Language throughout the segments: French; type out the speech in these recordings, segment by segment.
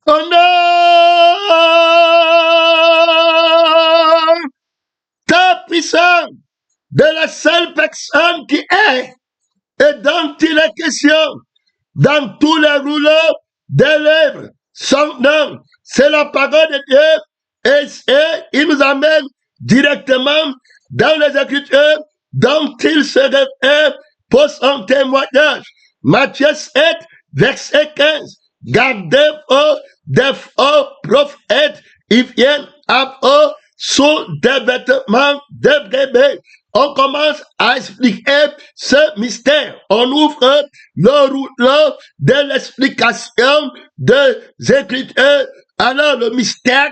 Au nom ta puissance de la seule personne qui est et dont il est question dans tous les rouleaux des lèvres. Son nom, c'est la parole de Dieu et il nous amène directement dans les Écritures dont il se réfère pour son témoignage. Matthieu 7, verset 15. Gardez-vous des faux prophètes, ils viennent à vous sous des vêtements de bébé. On commence à expliquer ce mystère. On ouvre le rouleau de l'explication des Écritures. Alors, le mystère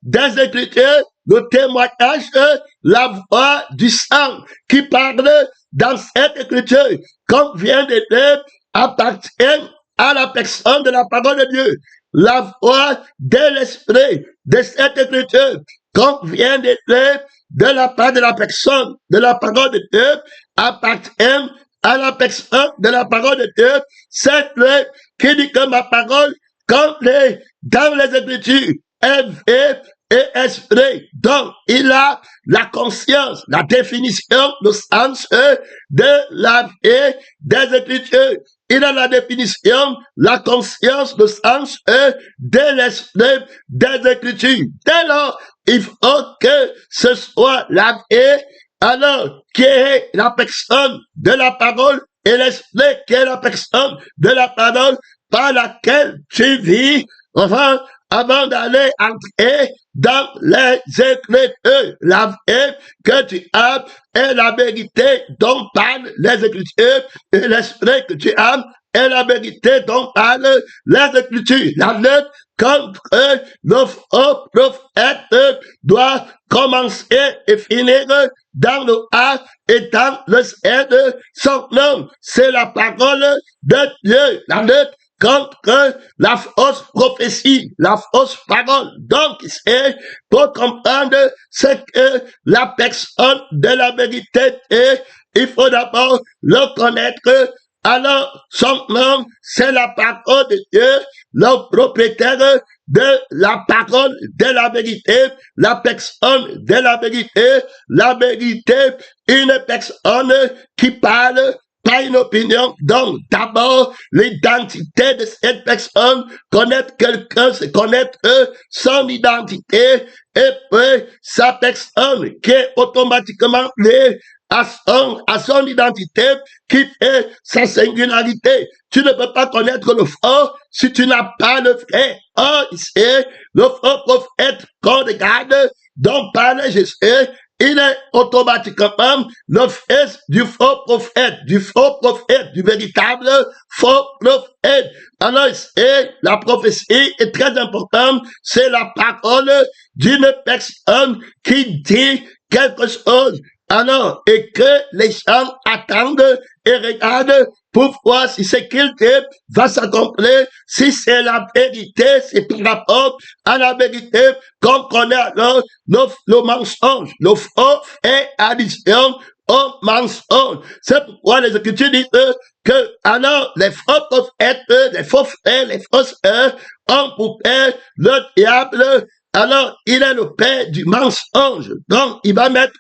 des Écritures, le témoignage, la voix du sang qui parle dans cette Écriture, comme vient de dire, appartient à la personne de la parole de Dieu. La voix de l'esprit de cette Écriture, comme vient de dire, de la part de la personne de la parole de Dieu, appartient à la personne de la parole de Dieu. C'est lui qui dit que ma parole, comme dans les Écritures, est vie et esprit. Donc, il a la conscience, la définition, le sens de la vie des Écritures. Il a la définition, la conscience, le sens de l'esprit des Écritures. Dès lors, il faut que ce soit la vie, alors qui est la personne de la parole et l'esprit qui est la personne de la parole par laquelle tu vis, enfin, avant d'aller entrer dans les Écritures. La vie que tu as est la vérité dont parlent les Écritures et l'esprit que tu as est la vérité dont parlent les Écritures. La lutte contre le faux prophète doit commencer et finir dans le A et dans le Z. Son nom, c'est la parole de Dieu. La lutte contre la fausse prophétie, la fausse parole. Donc, c'est pour comprendre ce que la personne de la vérité est, il faut d'abord le connaître. Alors, son nom, c'est la parole de Dieu, le propriétaire de la parole de la vérité, la personne de la vérité, une personne qui parle, pas une opinion. Donc, d'abord, l'identité de cette personne, connaître quelqu'un, c'est connaître son identité, et puis sa personne qui est automatiquement liée à son identité, qui est sa singularité. Tu ne peux pas connaître le faux si tu n'as pas le vrai. Or, c'est le faux prophète qu'on regarde, dont parle Jésus. Il est automatiquement le fils du faux prophète, du véritable faux prophète. Alors, la prophétie est très importante, c'est la parole d'une personne qui dit quelque chose. Alors, et que les gens attendent et regardent pour voir si ce qu'il dit va s'accomplir, si c'est la vérité, c'est par rapport à la vérité qu'on connaît alors le mensonge. Le faux est addition au mensonge. C'est pourquoi les Écritures disent que alors les faux prophètes, les faux frères, les fausses sœurs ont pour père le diable. Alors, il est le père du mensonge. Donc, il va mettre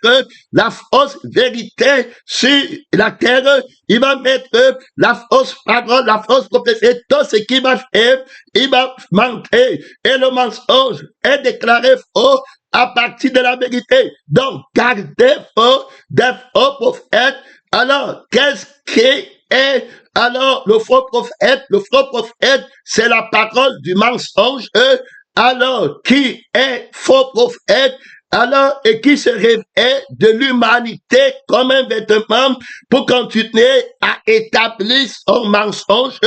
la fausse vérité sur la terre. Il va mettre la fausse parole, la fausse prophétie. Tout ce qu'il va faire, il va manquer. Et le mensonge est déclaré faux à partir de la vérité. Donc, gardez-vous des faux prophètes. Alors, qu'est-ce qui est alors le faux prophète? Le faux prophète, c'est la parole du mensonge. Alors, qui est faux prophète, alors, et qui se révèle de l'humanité comme un vêtement pour continuer à établir son mensonge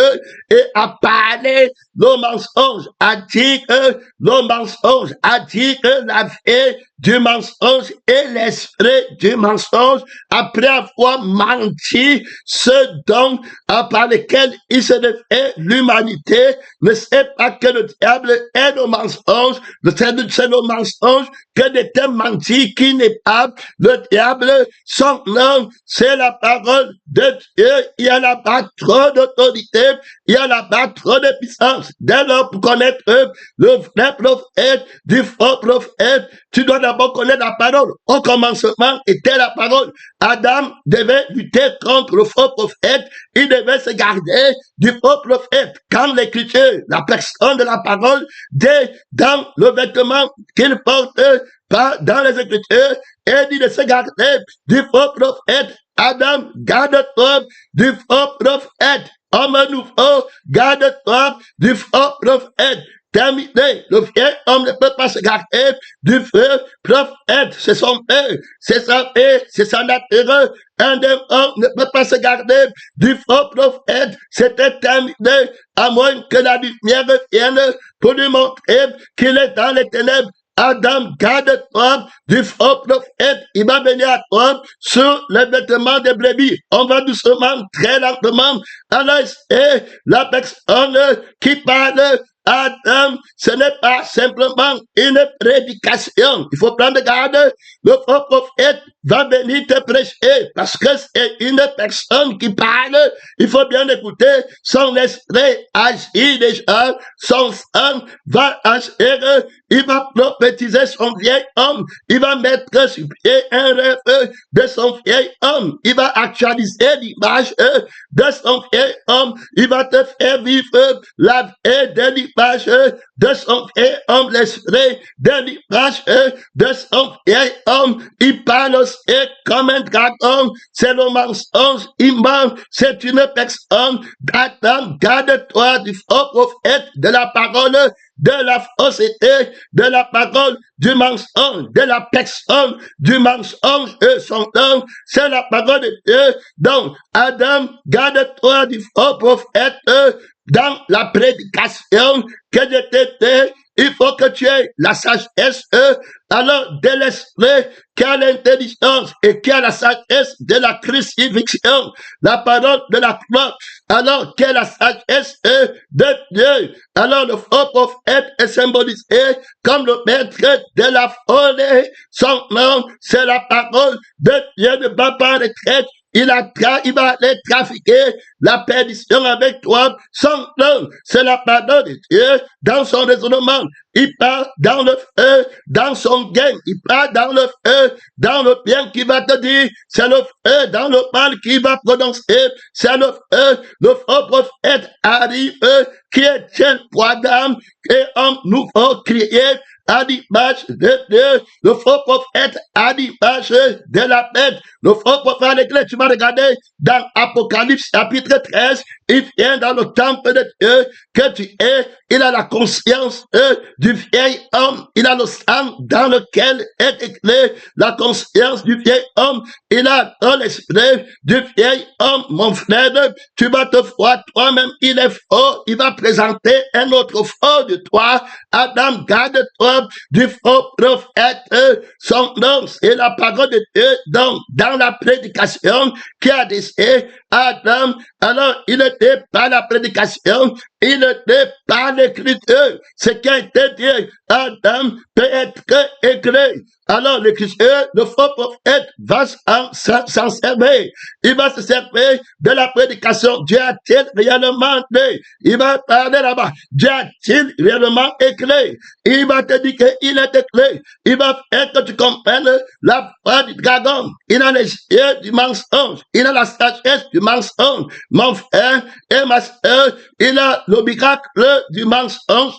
et à parler le mensonge, à dire le mensonge, à dire la vie du mensonge et l'esprit du mensonge, après avoir menti, ce dont par lequel il se défait l'humanité, ne sait pas que le diable est le mensonge, c'est le mensonge que d'être menti qui n'est pas le diable. Son nom, c'est la parole de Dieu. Il y a là-bas trop d'autorité, il y a là-bas trop de puissance. Dès lors, pour connaître le vrai prophète du faux prophète, tu dois d'abord connaître la parole. Au commencement était la parole. Adam devait lutter contre le faux prophète. Il devait se garder du faux prophète. Quand l'écriture, la personne de la parole, dans le vêtement qu'il porte, dans les Écritures, et dit de se garder du faux prophète. Adam, garde-toi du faux prophète. Homme nouveau, garde-toi du faux prophète. Terminé, le vieil homme ne peut pas se garder du faux prophète. C'est son père, c'est sa fille, c'est sa nature. Un démon ne peut pas se garder du faux prophète. C'était terminé, à moins que la lumière vienne pour lui montrer qu'il est dans les ténèbres. Adam, garde-toi du faux prophète. Il va venir à toi sur les vêtements des brebis. On va doucement, très lentement. Alors, c'est la personne qui parle. Adam, ce n'est pas simplement une prédication. Il faut prendre garde. Le faux prophète va venir te prêcher parce que c'est une personne qui parle. Il faut bien écouter. Son esprit agit déjà. Son sang va agir. Il va prophétiser son vieil homme. Il va mettre sur pied un rêve de son vieil homme. Il va actualiser l'image de son vieil homme. Il va te faire vivre la vie de l'image de son vieil homme, l'esprit de l'image de son vieil homme. Il parle aussi comme un dragon. C'est le mensonge. Il ment. C'est une personne. Adam, garde-toi du faux prophète, de la parole, de la fausseté, de la parole, du mensonge, de la personne, du mensonge. Son nom, c'est la parole de Dieu. Donc, Adam, garde-toi du faux prophète dans la prédication que je t'ai. Il faut que tu aies la sagesse, alors de l'esprit qui a l'intelligence et qui a la sagesse de la crucifixion, la parole de la croix, alors qui a la sagesse de Dieu. Alors le faux prophète est symbolisé comme le maître de la folie. Son nom, c'est la parole de Dieu, ne va pas en retraite. Il va aller trafiquer la perdition avec toi. Son nom, c'est la parole de Dieu. Dans son raisonnement, il part dans le feu, dans son gain, il part dans le feu, dans le bien qu'il va te dire, c'est le feu, dans le mal qu'il va prononcer, c'est le feu. Le faux prophète arrive, qui est un poids d'âme, et homme nouveau crié, à l'image de Dieu. Le faux prophète à l'image de la bête. Le faux prophète, l'église, tu vas regarder dans Apocalypse chapitre 13, il vient dans le temple de Dieu que tu es. Il a la conscience du vieil homme. Il a le sang dans lequel est écrit la conscience du vieil homme. Il a dans l'esprit du vieil homme. Mon frère, tu vas te voir toi-même. Il est faux. Il va présenter un autre faux de toi. Adam, garde-toi du faux prophète. Son nom, c'est la parole de Dieu. Donc, dans la prédication qui a dit Adam, alors il n'était pas la prédication, il n'était pas l'écriture. Ce qui a été dit, Adam peut être écrit. Alors l'écriture, le faux prophète va s'en servir. Il va se servir de la prédication. Dieu a-t-il réellement dit? Il va parler là-bas. Dieu a-t-il réellement écrit? Il va te dire qu'il est écrit. Il va faire que tu comprennes la voix du dragon. Il a les yeux du mensonge. Il a la sagesse du mensonge. Mon frère et ma soeur, il a le miracle du mensonge.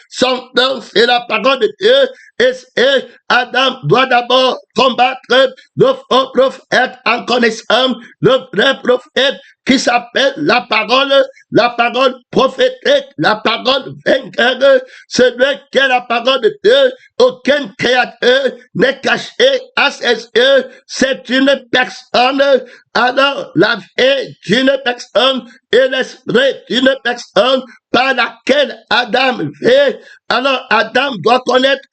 Son nom, c'est la parole de Dieu. Et Adam doit d'abord combattre le faux prophète en connaissant le vrai prophète qui s'appelle la parole prophétique, la parole vainqueur, celui qui est la parole de Dieu. Aucun créateur n'est caché à ses yeux. C'est une personne. Alors, la vie d'une personne et l'esprit d'une personne par laquelle Adam vit. Alors, Adam doit connaître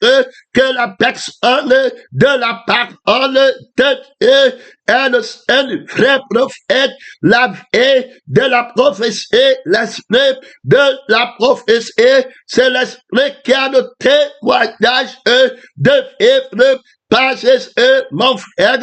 que la personne de la parole de Dieu est le vrai prophète, la vie de la prophétie, l'esprit de la prophétie, c'est l'esprit qui a le témoignage de vivre par Jésus, mon frère,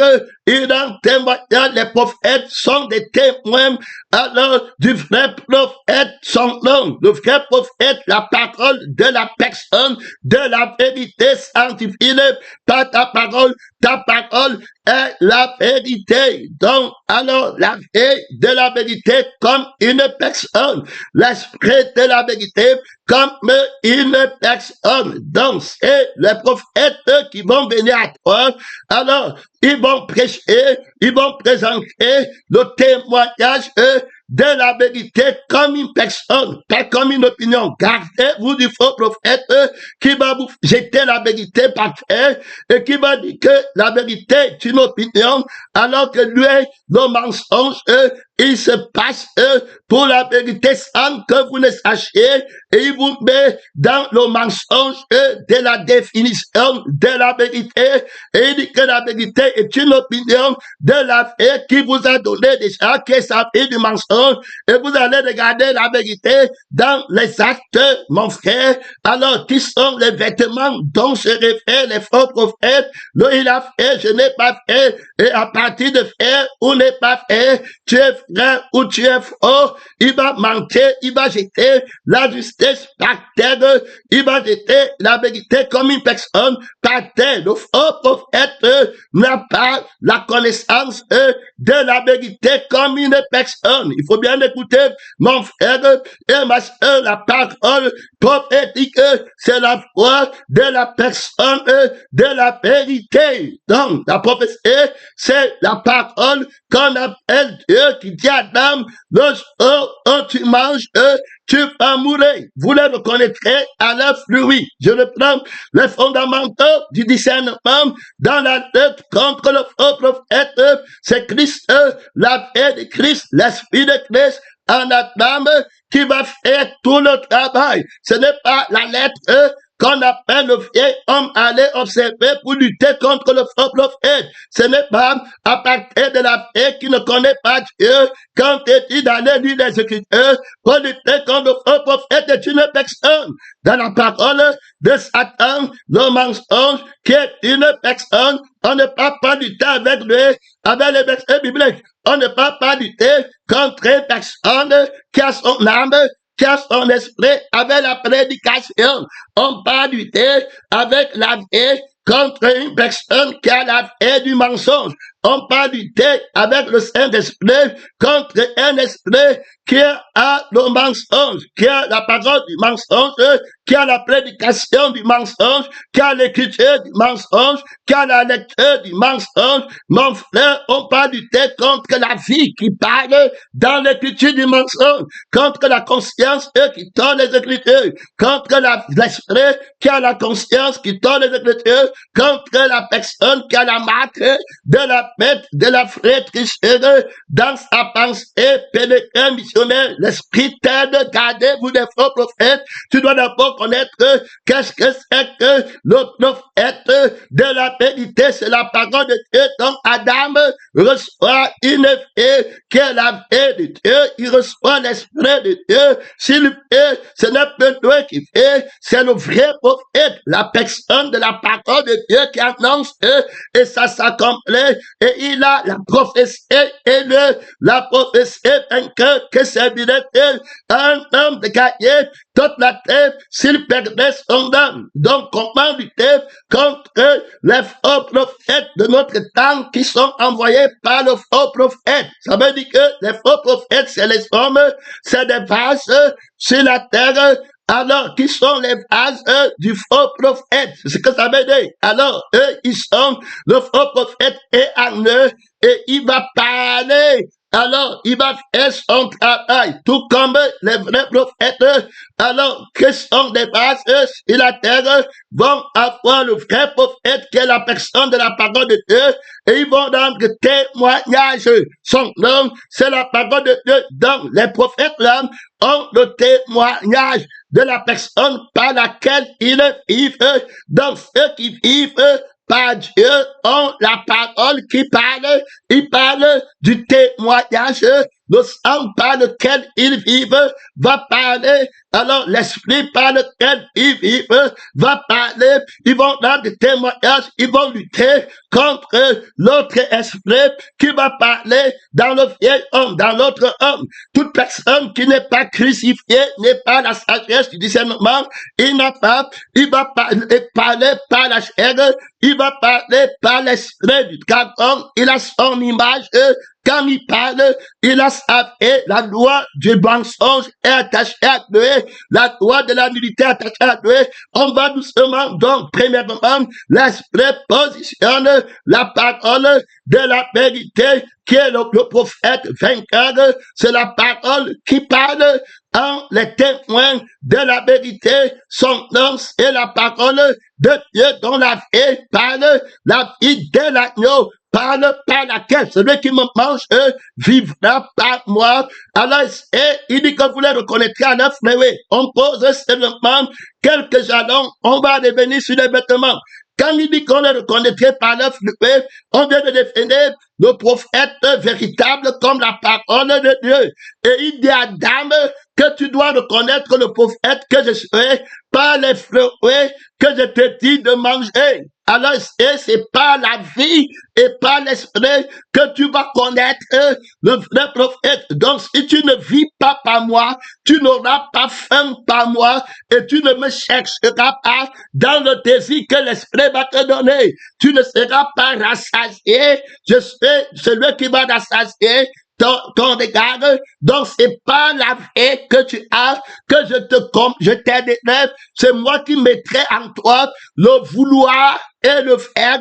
il en témoignage, les prophètes sont des témoins, alors, du vrai prophète, son nom, le vrai prophète, la parole de la personne, de la vérité sanctifiée par ta parole est la vérité. Donc, alors, la vie de la vérité comme une personne, l'esprit de la vérité comme une personne. Donc, c'est les prophètes qui vont venir à toi. Alors, ils vont prêcher, ils vont présenter le témoignage de la vérité comme une personne, pas comme une opinion. Gardez-vous du faux prophète qui va vous jeter la vérité par terre et qui va dire que la vérité est une opinion, alors que lui, le mensonge, il se passe pour la vérité sans que vous ne sachiez, et il vous met dans le mensonge de la définition de la vérité, et il dit que la vérité est une opinion de la vie qui vous a donné déjà, qui est sa vie du mensonge, et vous allez regarder la vérité dans les actes, mon frère, alors qui sont les vêtements dont se réfèrent les faux prophètes. Là, il a fait, je n'ai pas fait, et à partir de faire ou n'est pas fait, tu es vrai ou tu es faux, il va manquer, il va jeter la justice par terre, il va jeter la vérité comme une personne par terre. Le faux prophète n'a pas la connaissance de la vérité comme une personne. Il faut bien écouter, mon frère et ma soeur, la parole prophétique, c'est la voix de la personne de la vérité. Donc, la prophétie, c'est la parole qu'on appelle Dieu qui dit à Adam, le jour où tu manges, tu vas mourir. Vous le reconnaîtrez à leur fruit. Je reprends les fondamentaux du discernement dans la lutte contre le faux prophète. C'est Christ, la paix de Christ, l'esprit de Christ en Adam qui va faire tout le travail. Ce n'est pas la lettre qu'on appelle le vieil homme aller observer pour lutter contre le faux prophète. Ce n'est pas à partir de la paix qui ne connaît pas Dieu quand il dit d'aller lire les Écritures pour lutter contre le faux prophète est une personne. Dans la parole de Satan, le mensonge qui est une personne, on ne peut pas lutter avec lui, avec les versets bibliques. On ne peut pas lutter contre une personne qui a son âme, qui a son esprit avec la prédication. On peut lutter avec la vie contre une personne qui a la vie du mensonge. On peut lutter avec le Saint-Esprit contre un esprit qui a le mensonge, qui a la parole du mensonge, qui a la prédication du mensonge, qui a l'écriture du mensonge, qui a la lecture du mensonge. Mon frère, on peut lutter contre la vie qui parle dans l'écriture du mensonge, contre la conscience qui donne les écritures, contre l'esprit qui a la conscience qui donne les écritures, contre la personne qui a la marque de la bête, de la fraîcheur dans sa pensée pénétrée missionnaire. L'esprit t'aide, gardez-vous des faux prophètes. Tu dois d'abord connaître qu'est-ce que c'est que le prophète de la vérité, c'est la parole de Dieu. Donc Adam reçoit une vie qui est la vie de Dieu. Il reçoit l'esprit de Dieu. S'il fait, ce n'est pas Dieu qui fait, c'est le vrai prophète, la personne de la parole de Dieu qui annonce et ça s'accomplit. Et il a la prophétie et la prophétie vainqueur que servirait-il à un homme de gagner toute la terre s'il perdait son âme. Donc, comment lutter contre les faux prophètes de notre temps qui sont envoyés par le faux prophète? Ça veut dire que les faux prophètes, c'est les hommes, c'est des vases sur la terre. Alors, qui sont les vases du faux prophète? C'est ce que ça veut dire. Alors, eux, ils sont, le faux prophète est en eux et il va parler. Alors, il va faire son travail, tout comme les vrais prophètes. Alors, que sont des vases sur la terre vont avoir le vrai prophète qui est la personne de la parole de Dieu et ils vont rendre témoignage. Son nom, c'est la parole de Dieu. Donc, les prophètes là ont le témoignage de la personne par laquelle ils vivent. Donc ceux qui vivent par Dieu ont la parole qui parle, ils parlent du témoignage, le sang par lequel ils vivent va parler, alors l'esprit par lequel ils vivent va parler, ils vont dans des témoignages, ils vont lutter contre l'autre esprit qui va parler dans le vieil homme, dans l'autre homme. Toute personne qui n'est pas crucifiée n'est pas la sagesse du discernement, il va parler par la chair, il va parler par l'esprit du dragon, il a son image, quand il parle, il a savé la loi du mensonge est attachée à lui, la loi de la nullité est attachée à lui. On va doucement, donc, premièrement, l'esprit positionne la parole de la vérité qui est le prophète vainqueur. C'est la parole qui parle en les témoins de la vérité. Son nom, c'est la parole de Dieu dont la vie parle, la vie de l'agneau parle par laquelle celui qui me mange vivra par moi. Alors, il dit que vous les reconnaîtrez à leur fruit. On pose seulement quelques jalons, on va revenir sur les vêtements. Quand il dit qu'on les reconnaîtrait par leur fruit, on vient de définir le prophète véritable comme la parole de Dieu. Et il dit à Adam que tu dois reconnaître le prophète que je suis par les fruits que je te dis de manger. Alors, c'est par la vie et par l'esprit que tu vas connaître le vrai prophète. Donc, si tu ne vis pas par moi, tu n'auras pas faim par moi et tu ne me chercheras pas dans le désir que l'esprit va te donner. Tu ne seras pas rassasié. Je suis celui qui va rassasier ton regard. Donc, c'est pas la vie que tu as que je t'aiderai. C'est moi qui mettrai en toi le vouloir et le faire.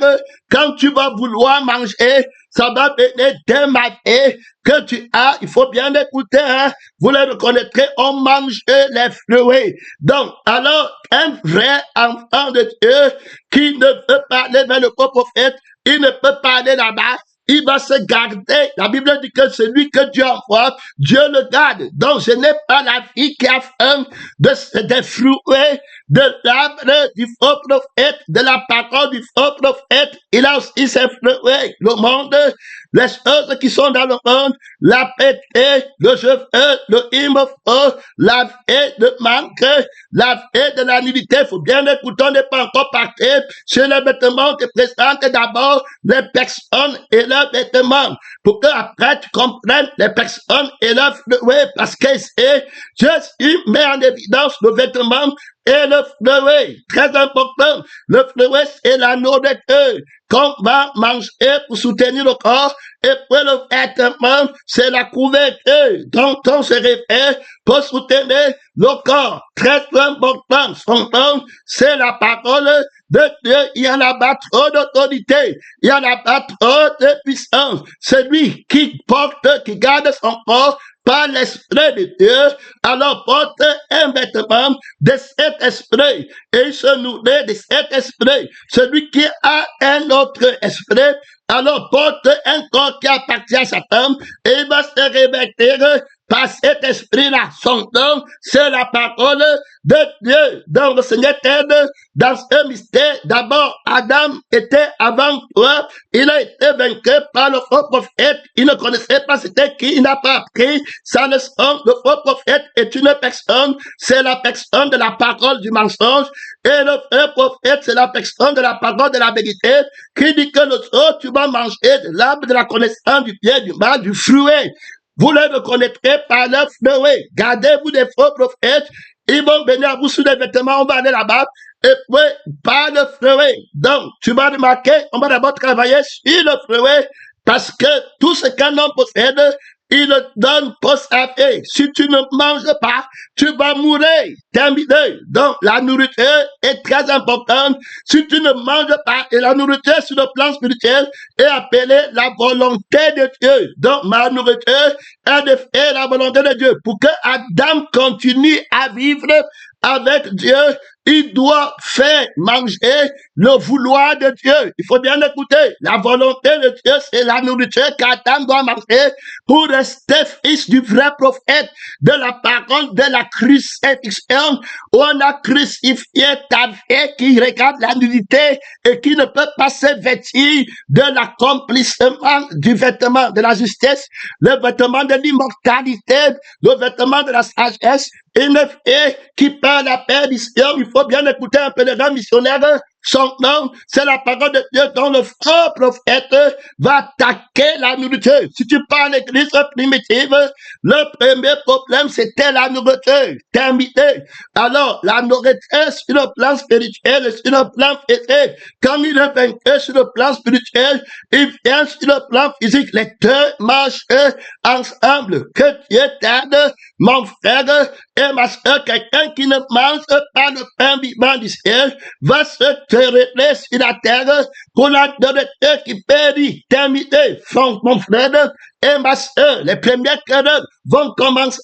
Quand tu vas vouloir manger, ça va venir de ma vie que tu as. Il faut bien écouter, hein. Vous le reconnaîtrez, on mange les fruits. Donc, alors, un vrai enfant de Dieu qui ne veut pas aller vers le prophète, il ne peut pas aller là-bas. Il va se garder. La Bible dit que celui que Dieu envoie, Dieu le garde. Donc, ce n'est pas la vie qui a faim des fruits de l'arbre du faux prophète, de la parole du faux prophète. Il a aussi ses fruits. Le monde, les choses qui sont dans le monde, la pété, le cheveu, le faux, la vie de manque, la vie de la nullité. Il faut bien écouter, on n'est pas encore parti sur les vêtements qui présentent d'abord les personnes et leurs vêtements. Pour que après tu comprennes les personnes et leurs fruits. Parce que c'est, Jésus met en évidence le vêtement et le fruit. Très important. Le fruit, c'est la nourriture qu'on va manger pour soutenir le corps. Et pour le vêtement, c'est la couverture dont on se réfère pour soutenir le corps. Très important. Son nom, c'est la parole de Dieu. Il y en a pas trop d'autorité. Il y en a pas trop de puissance. Celui qui porte, qui garde son corps par l'esprit de Dieu, alors porte un vêtement de cet esprit et il se nourrit de cet esprit. Celui qui a un autre esprit, alors porte un corps qui appartient à Satan et il va se revêtir par cet esprit-là. Son nom, c'est la parole de Dieu. Donc le Seigneur t'aide dans ce mystère. D'abord, Adam était avant toi. Il a été vaincu par le faux prophète. Il ne connaissait pas c'était qui. Il n'a pas appris sa leçon. Le faux prophète est une personne. C'est la personne de la parole du mensonge. Et le vrai prophète, c'est la personne de la parole de la vérité qui dit que le jour tu vas manger de l'arbre de la connaissance du bien et du mal, du fruit. Vous les reconnaîtrez par leurs fruits. Gardez-vous des faux prophètes. Ils vont venir à vous sous des vêtements. On va aller là-bas. Et puis, par le fruit. Donc, tu vas remarquer, on va d'abord travailler sur le fruit. Parce que tout ce qu'un homme possède, il le donne pour sa vie. Si tu ne manges pas, tu vas mourir. Terminé. Donc, la nourriture est très importante. Si tu ne manges pas, et la nourriture sur le plan spirituel est appelée la volonté de Dieu. Donc, ma nourriture est de faire la volonté de Dieu. Pour que Adam continue à vivre avec Dieu, il doit faire manger le vouloir de Dieu. Il faut bien écouter. La volonté de Dieu, c'est la nourriture qu'Adam doit manger pour rester fils du vrai prophète, de la parole de la crucifixion, où on a crucifié David qui regarde la nudité et qui ne peut pas se vêtir de l'accomplissement du vêtement de la justice, le vêtement de l'immortalité, le vêtement de la sagesse, une fille qui parle la perdition. Il faut bien écouter un peu les grands missionnaires. Son nom, c'est la parole de Dieu dont le faux prophète va attaquer la nourriture. Si tu parles l'église primitive, le premier problème, c'était la nourriture. Terminé. Alors, la nourriture sur le plan spirituel et sur le plan physique. Quand il est vaincu sur le plan spirituel, il vient sur le plan physique. Les deux marchent ensemble. Que Dieu t'aide, mon frère et ma soeur. Quelqu'un qui ne mange pas le pain vivant du ciel va se terrer sur la terre pour la nourriture qui périt. Terminé. Mon frère et ma soeur, les premières querelles vont commencer.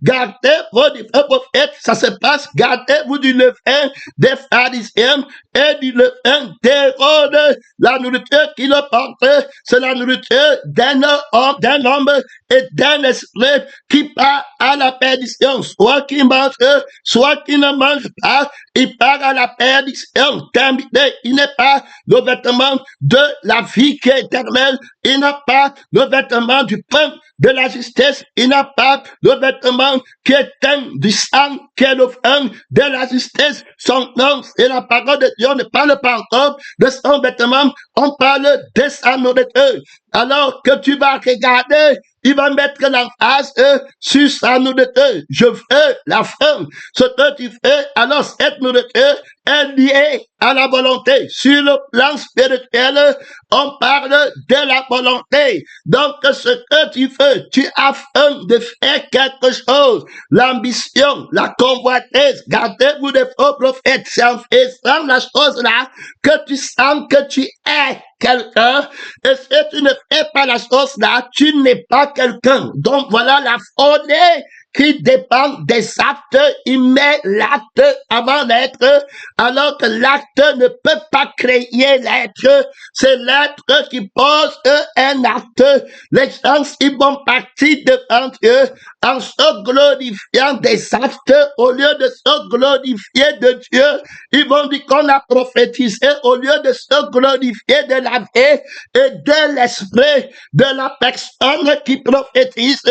Gardez vos différents prophètes, ça se passe. Gardez-vous du levain des pharisiens et du levain d'Hérode. La nourriture qu'il porte, c'est la nourriture d'un homme et d'un esprit qui part à la perdition. Soit qu'il mange, soit qu'il ne mange pas, il part à la perdition. Terminé. Il n'est pas le vêtement de la vie qui est éternelle. Il n'a pas le vêtement du pain de la justice. Il n'a pas le vêtement qui est du sang, qui est le pain de la justice. Son nom, c'est la parole de Dieu. On ne parle pas encore de son vêtement. On parle de sa nourriture. Alors que tu vas regarder, il va mettre l'emphase sur sa nourriture. Je veux la faim. Ce que tu fais, alors cette nourriture est liée à la volonté. Sur le plan spirituel, on parle de la volonté. Donc, ce que tu veux, tu as faim de faire quelque chose. L'ambition, la convoitise, gardez-vous des faux prophètes. C'est en faisant la chose là que tu sens que tu es quelqu'un. Et si tu ne fais pas la chose là, tu n'es pas quelqu'un. Donc, voilà la folie qui dépend des actes. Il met l'acte avant l'être, alors que l'acte ne peut pas créer l'être. C'est l'être qui pose un acte. Les gens, ils vont partir devant Dieu en se glorifiant des actes au lieu de se glorifier de Dieu. Ils vont dire qu'on a prophétisé au lieu de se glorifier de la vie et de l'esprit de la personne qui prophétise.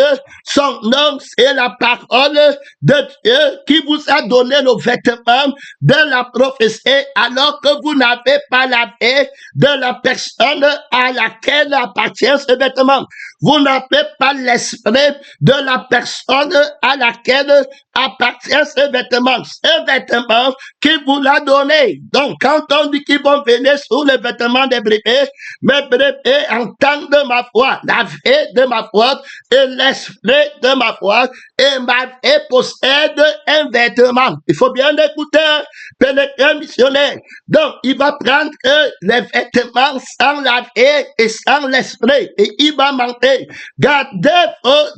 Son nom, c'est la parole de Dieu qui vous a donné le vêtement de la prophétie alors que vous n'avez pas la vie de la personne à laquelle appartient ce vêtement. Vous n'avez pas l'esprit de la personne à laquelle appartient ce vêtement. Ce vêtement qui vous l'a donné. Donc, quand on dit qu'ils vont venir sous le vêtement des brebis, mes brebis entendent ma voix, la vie de ma voix et l'esprit de ma voix, et ma vie possède un vêtement. Il faut bien écouter, pénétrer missionnaire. Donc, il va prendre les vêtements sans la vie et sans l'esprit, et il va mentir. Gardez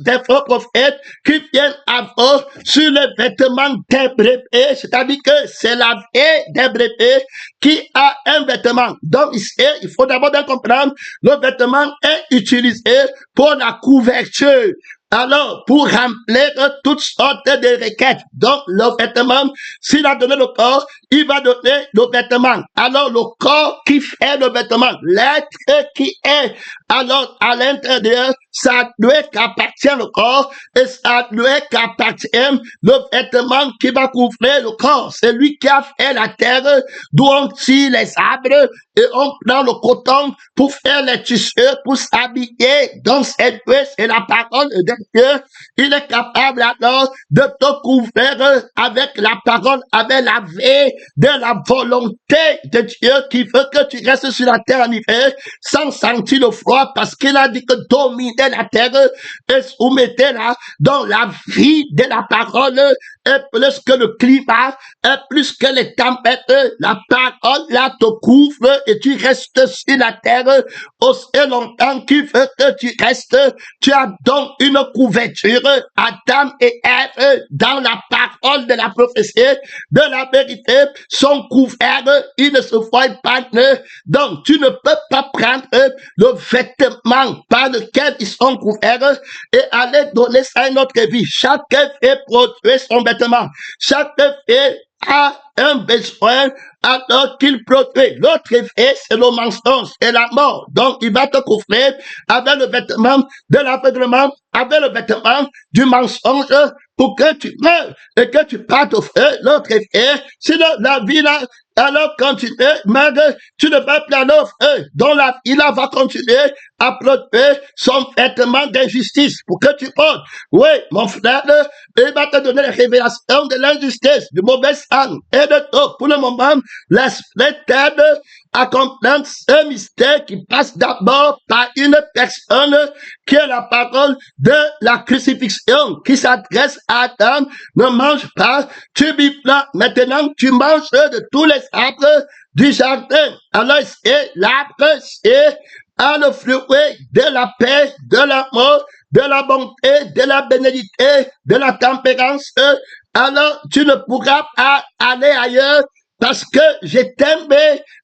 des faux prophètes qui viennent à vous sur le vêtement des brebis, c'est-à-dire que c'est la vie des brebis qui a un vêtement. Donc ici, il faut d'abord bien comprendre, le vêtement est utilisé pour la couverture. Alors, pour remplir toutes sortes de requêtes. Donc, le vêtement, s'il a donné le corps, il va donner le vêtement. Alors, le corps qui fait le vêtement, l'être qui est, alors, à l'intérieur, ça doit qu'appartient le corps, et ça doit qu'appartient le vêtement qui va couvrir le corps. C'est lui qui a fait la terre, d'où on tire les arbres, et on prend le coton pour faire les tissus, pour s'habiller. Donc, c'est la parole de Dieu. Il est capable alors de te couvrir avec la parole, avec la vie de la volonté de Dieu qui veut que tu restes sur la terre en hiver sans sentir le froid, parce qu'il a dit que dominez la terre et soumettez-la dans la vie de la parole est plus que le climat, est plus que les tempêtes. La parole là te couvre et tu restes sur la terre aussi longtemps qu'il veut que tu restes. Tu as donc une couverture, Adam et Ève, dans la parole de la prophétie, de la vérité, sont couverts, ils ne se voient pas. Donc, tu ne peux pas prendre le vêtement par lequel ils sont couverts et aller donner ça à une autre vie. Chaque fait produit son vêtement. Chaque fait a un besoin alors qu'il produit. L'autre effet, c'est le mensonge et la mort. Donc, il va te couvrir avec le vêtement de l'aveuglement, avec le vêtement du mensonge pour que tu meurs et que tu partes au feu. L'autre effet, c'est la vie là. Alors, quand tu meurs, tu ne vas plus aller au feu. Donc, la vie là va continuer à produire son vêtement d'injustice pour que tu portes. Oui, mon frère, il va te donner la révélation de l'injustice, du mauvais sang et de tout. Pour le moment, l'esprit t'aide à comprendre ce mystère qui passe d'abord par une personne qui est la parole de la crucifixion, qui s'adresse à Adam. Ne mange pas, tu vis là. Maintenant, tu manges de tous les arbres du jardin. Alors, c'est l'arbre, c'est le fruit de la paix, de l'amour, de la bonté, de la bénédiction, de la tempérance. Alors, tu ne pourras pas aller ailleurs parce que je t'aime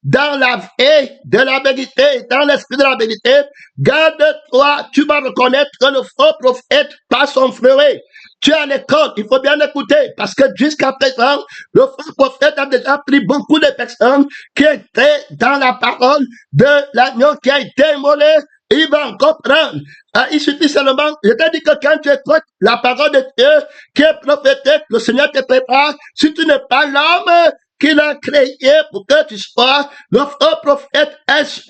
dans la vie de la vérité, dans l'esprit de la vérité. Garde-toi, tu vas reconnaître le faux prophète par son fruit. Tu es à l'école, il faut bien écouter, parce que jusqu'à présent, le faux prophète a déjà pris beaucoup de personnes qui étaient dans la parole de l'agneau qui a été immolé. Il va encore prendre. Il suffit seulement, je te dis que quand tu écoutes la parole de Dieu qui est prophétique, le Seigneur te prépare. Si tu n'es pas l'homme qu'il a créé pour que tu sois le faux prophète, est-ce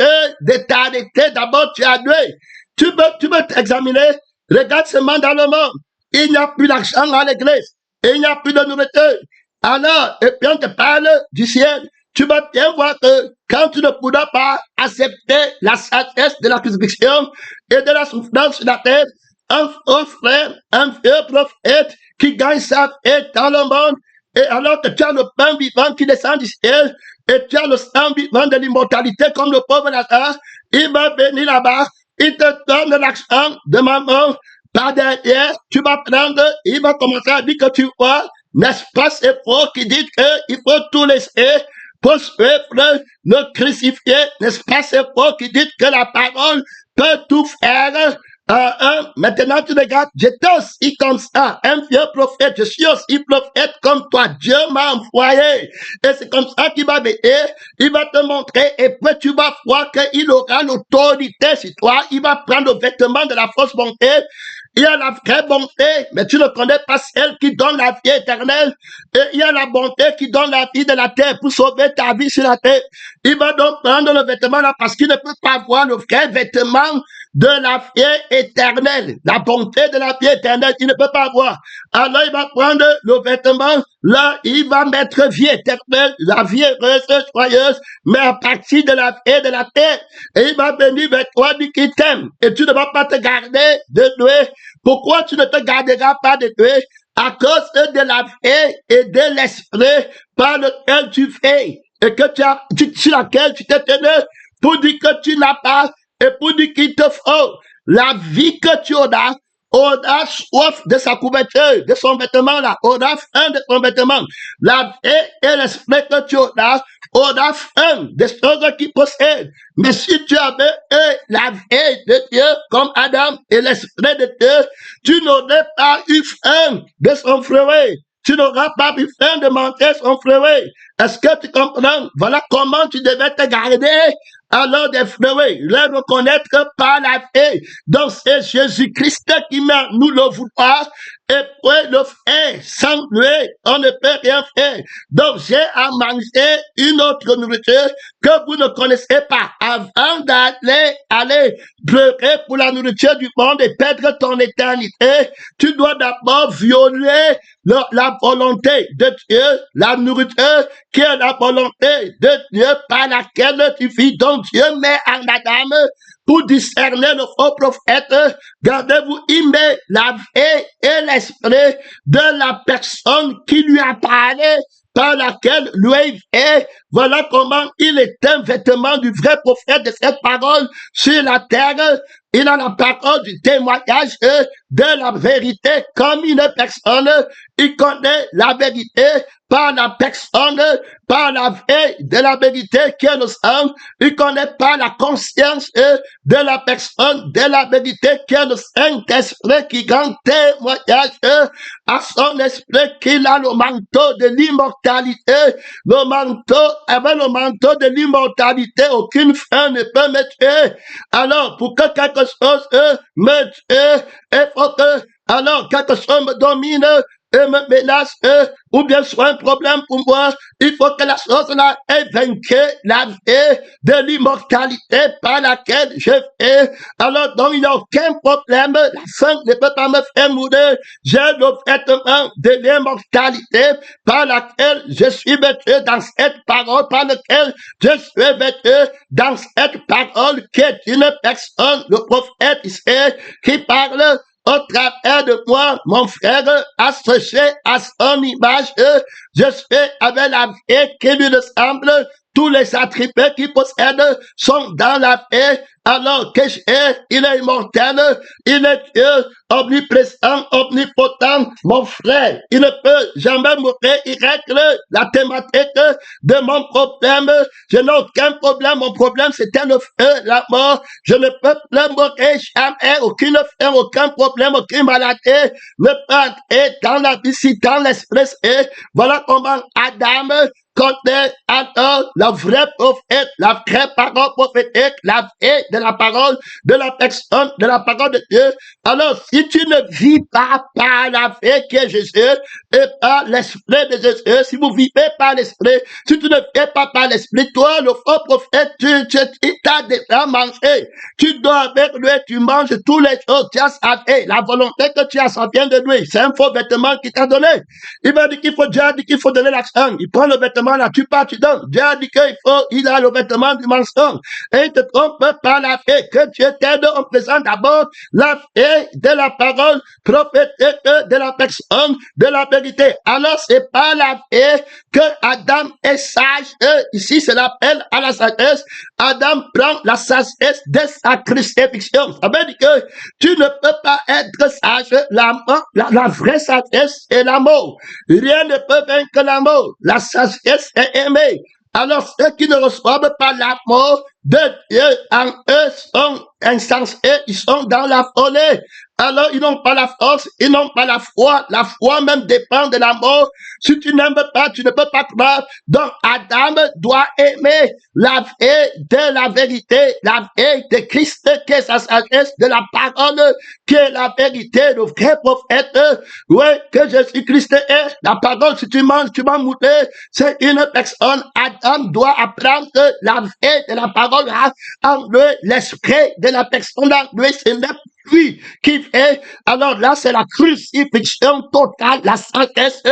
d'éternité, d'abord tu as doué. Tu veux t'examiner, regarde seulement dans le monde. Il n'y a plus d'argent à l'église. Il n'y a plus de nourriture. Alors, et puis on te parle du ciel. Tu vas bien voir que quand tu ne pourras pas accepter la sagesse de la crucifixion et de la souffrance sur la terre, un faux frère, un vieux prophète qui gagne sa vie dans le monde, et alors que tu as le pain vivant qui descend du ciel, et tu as le sang vivant de l'immortalité comme le pauvre Lazare, il va venir là-bas, il te donne l'argent de maman, par derrière, tu vas prendre, il va commencer à dire que tu vois, n'est-ce pas, c'est faux qui dit qu'il faut tout laisser pour suivre le crucifié, n'est-ce pas, c'est faux qui dit que la parole peut tout faire. Maintenant, tu regardes, j'étais aussi comme ça, un vieux prophète, je suis aussi prophète comme toi, Dieu m'a envoyé. Et c'est comme ça qu'il va m'aider, il va te montrer, et puis tu vas voir qu'il aura l'autorité sur toi, il va prendre le vêtement de la fausse bonté. Il y a la vraie bonté, mais tu ne connais pas celle qui donne la vie éternelle. Et il y a la bonté qui donne la vie de la terre pour sauver ta vie sur la terre. Il va donc prendre le vêtement là parce qu'il ne peut pas voir le vrai vêtement de la vie éternelle. La bonté de la vie éternelle, il ne peut pas voir. Alors il va prendre le vêtement, là, il va mettre vie éternelle, la vie heureuse, joyeuse, mais à partir de la vie de la terre. Et il va venir vers toi, dit qu'il t'aime. Et tu ne vas pas te garder de Dieu. Pourquoi tu ne te garderas pas de Dieu? À cause de la vie et de l'esprit par lequel tu fais et que sur laquelle tu t'es tenu pour dire que tu n'as pas et pour dire qu'il te faut. La vie que tu auras, on a soif de sa couverture, de son vêtement là, on a faim de son vêtement. La vie et l'esprit que tu auras, on a faim des choses qui possèdent. Mais si tu avais la vie de Dieu comme Adam et l'esprit de Dieu, tu n'aurais pas eu faim de son fruit. Tu n'auras pas eu faim de manger son fruit. Est-ce que tu comprends? Voilà comment tu devais te garder alors des fruits, le reconnaître par la vie. Donc c'est Jésus-Christ qui met nous le vouloir et puis le faire. Sans lui, on ne peut rien faire. Donc j'ai à manger une autre nourriture que vous ne connaissez pas avant aller pleurer pour la nourriture du monde et perdre ton éternité. Tu dois d'abord violer la volonté de Dieu, la nourriture qui est la volonté de Dieu par laquelle tu vis. Donc Dieu met en Adam pour discerner le faux prophète. Gardez-vous aimer la vie et l'esprit de la personne qui lui a parlé, par laquelle lui est. Voilà comment il est un vêtement du vrai prophète de cette parole sur la terre. Il a la parole du témoignage de la vérité comme une personne. Il connaît la vérité par la personne, par la vie de la vérité qui est le sang. Il connaît pas la conscience de la personne, de la vérité qui est le Saint-Esprit qui rend témoignage à son esprit qu'il a le manteau de l'immortalité. Le manteau, avec le manteau de l'immortalité, aucune fin ne peut me tuer. Alors, pour que quelque chose me tue, il faut que, alors, quelque chose me domine, et me menace, ou bien soit un problème pour moi, il faut que la chose-là ait vaincu la vie de l'immortalité par laquelle je vis. Alors, donc, il n'y a aucun problème, la fin ne peut pas me faire mourir. J'ai le vêtement de l'immortalité par laquelle je suis vêtu dans cette parole, par laquelle je suis vêtu dans cette parole qui est une personne, le prophète ici, qui parle au travers de moi, mon frère, associé à son image, je suis avec la vie qui lui ressemble. Tous les attributs qu'il possède sont dans la paix. Alors que il est immortel, il est Dieu, omniprésent, omnipotent, mon frère. Il ne peut jamais mourir. Il règle la thématique de mon problème. Je n'ai aucun problème. Mon problème, c'était le feu, la mort. Je ne peux plus mourir jamais. Aucune fin, aucun problème, aucune maladie ne peut entrer dans la vie, dans l'esprit. Et voilà comment Adam connaît alors la vraie prophète, la vraie parole prophétique, la vraie de la parole de la personne, de la parole de Dieu. Alors, si tu ne vis pas par la vie qui est Jésus et par l'esprit de Jésus, si vous vivez par l'esprit, si tu ne vis pas par l'esprit, toi, le faux prophète, il t'a déjà mangé. Tu dors avec lui, tu manges tous les jours, tu as savé. La volonté que tu as, ça vient de lui. C'est un faux vêtement qu'il t'a donné. Il m'a dit qu'il faut, Dieu a dit qu'il faut donner l'accent. Il prend le vêtement là, tu pars, tu donnes. Dieu a dit il a le vêtement du mensonge. Et il te trompe par la fée. Que Dieu t'aide, on présente d'abord la fée de la parole prophétique de la personne, de la vérité. Alors, c'est pas la fée que Adam est sage. Ici, c'est l'appel à la sagesse. Adam prend la sagesse de sa crucifixion. Ça veut dire que tu ne peux pas être sage. La vraie sagesse est l'amour. Rien ne peut vaincre l'amour. La sagesse est aimée. Alors, ceux qui ne reçoivent pas l'amour de Dieu en eux sont insensés, ils sont dans la folie. Alors, ils n'ont pas la force, ils n'ont pas la foi. La foi même dépend de l'amour. Si tu n'aimes pas, tu ne peux pas croire. Donc, Adam doit aimer la vie de la vérité, la vie de Christ, qui est sa sagesse, de la parole, qui est la vérité, le vrai prophète. Oui, que Jésus-Christ est. La parole, si tu manges, tu vas mourir. C'est une personne. Adam doit apprendre la vie de la parole en lui, l'esprit de la personne en lui, c'est lui qui fait. Alors là, c'est la crucifixion totale, la sagesse.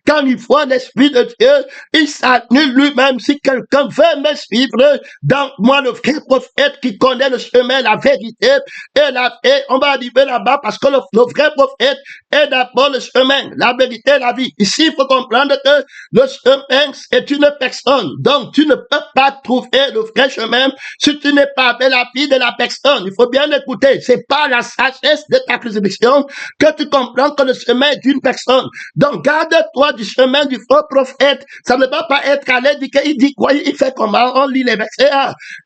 Quand il voit l'Esprit de Dieu, il s'annule lui-même. Si quelqu'un veut me suivre, dans moi, le vrai prophète qui connaît le chemin, la vérité, et on va arriver là-bas parce que le vrai prophète est d'abord le chemin, la vérité, la vie. Ici, il faut comprendre que le chemin, c'est une personne. Donc, tu ne peux pas trouver le vrai chemin si tu n'es pas avec la vie de la personne. Il faut bien l'écouter. C'est pas la sagesse de ta crucifixion que tu comprends que le chemin est d'une personne. Donc, garde-toi du chemin du faux prophète. Ça ne va pas être à l'aide. Il dit quoi? Il fait comment? On lit les versets.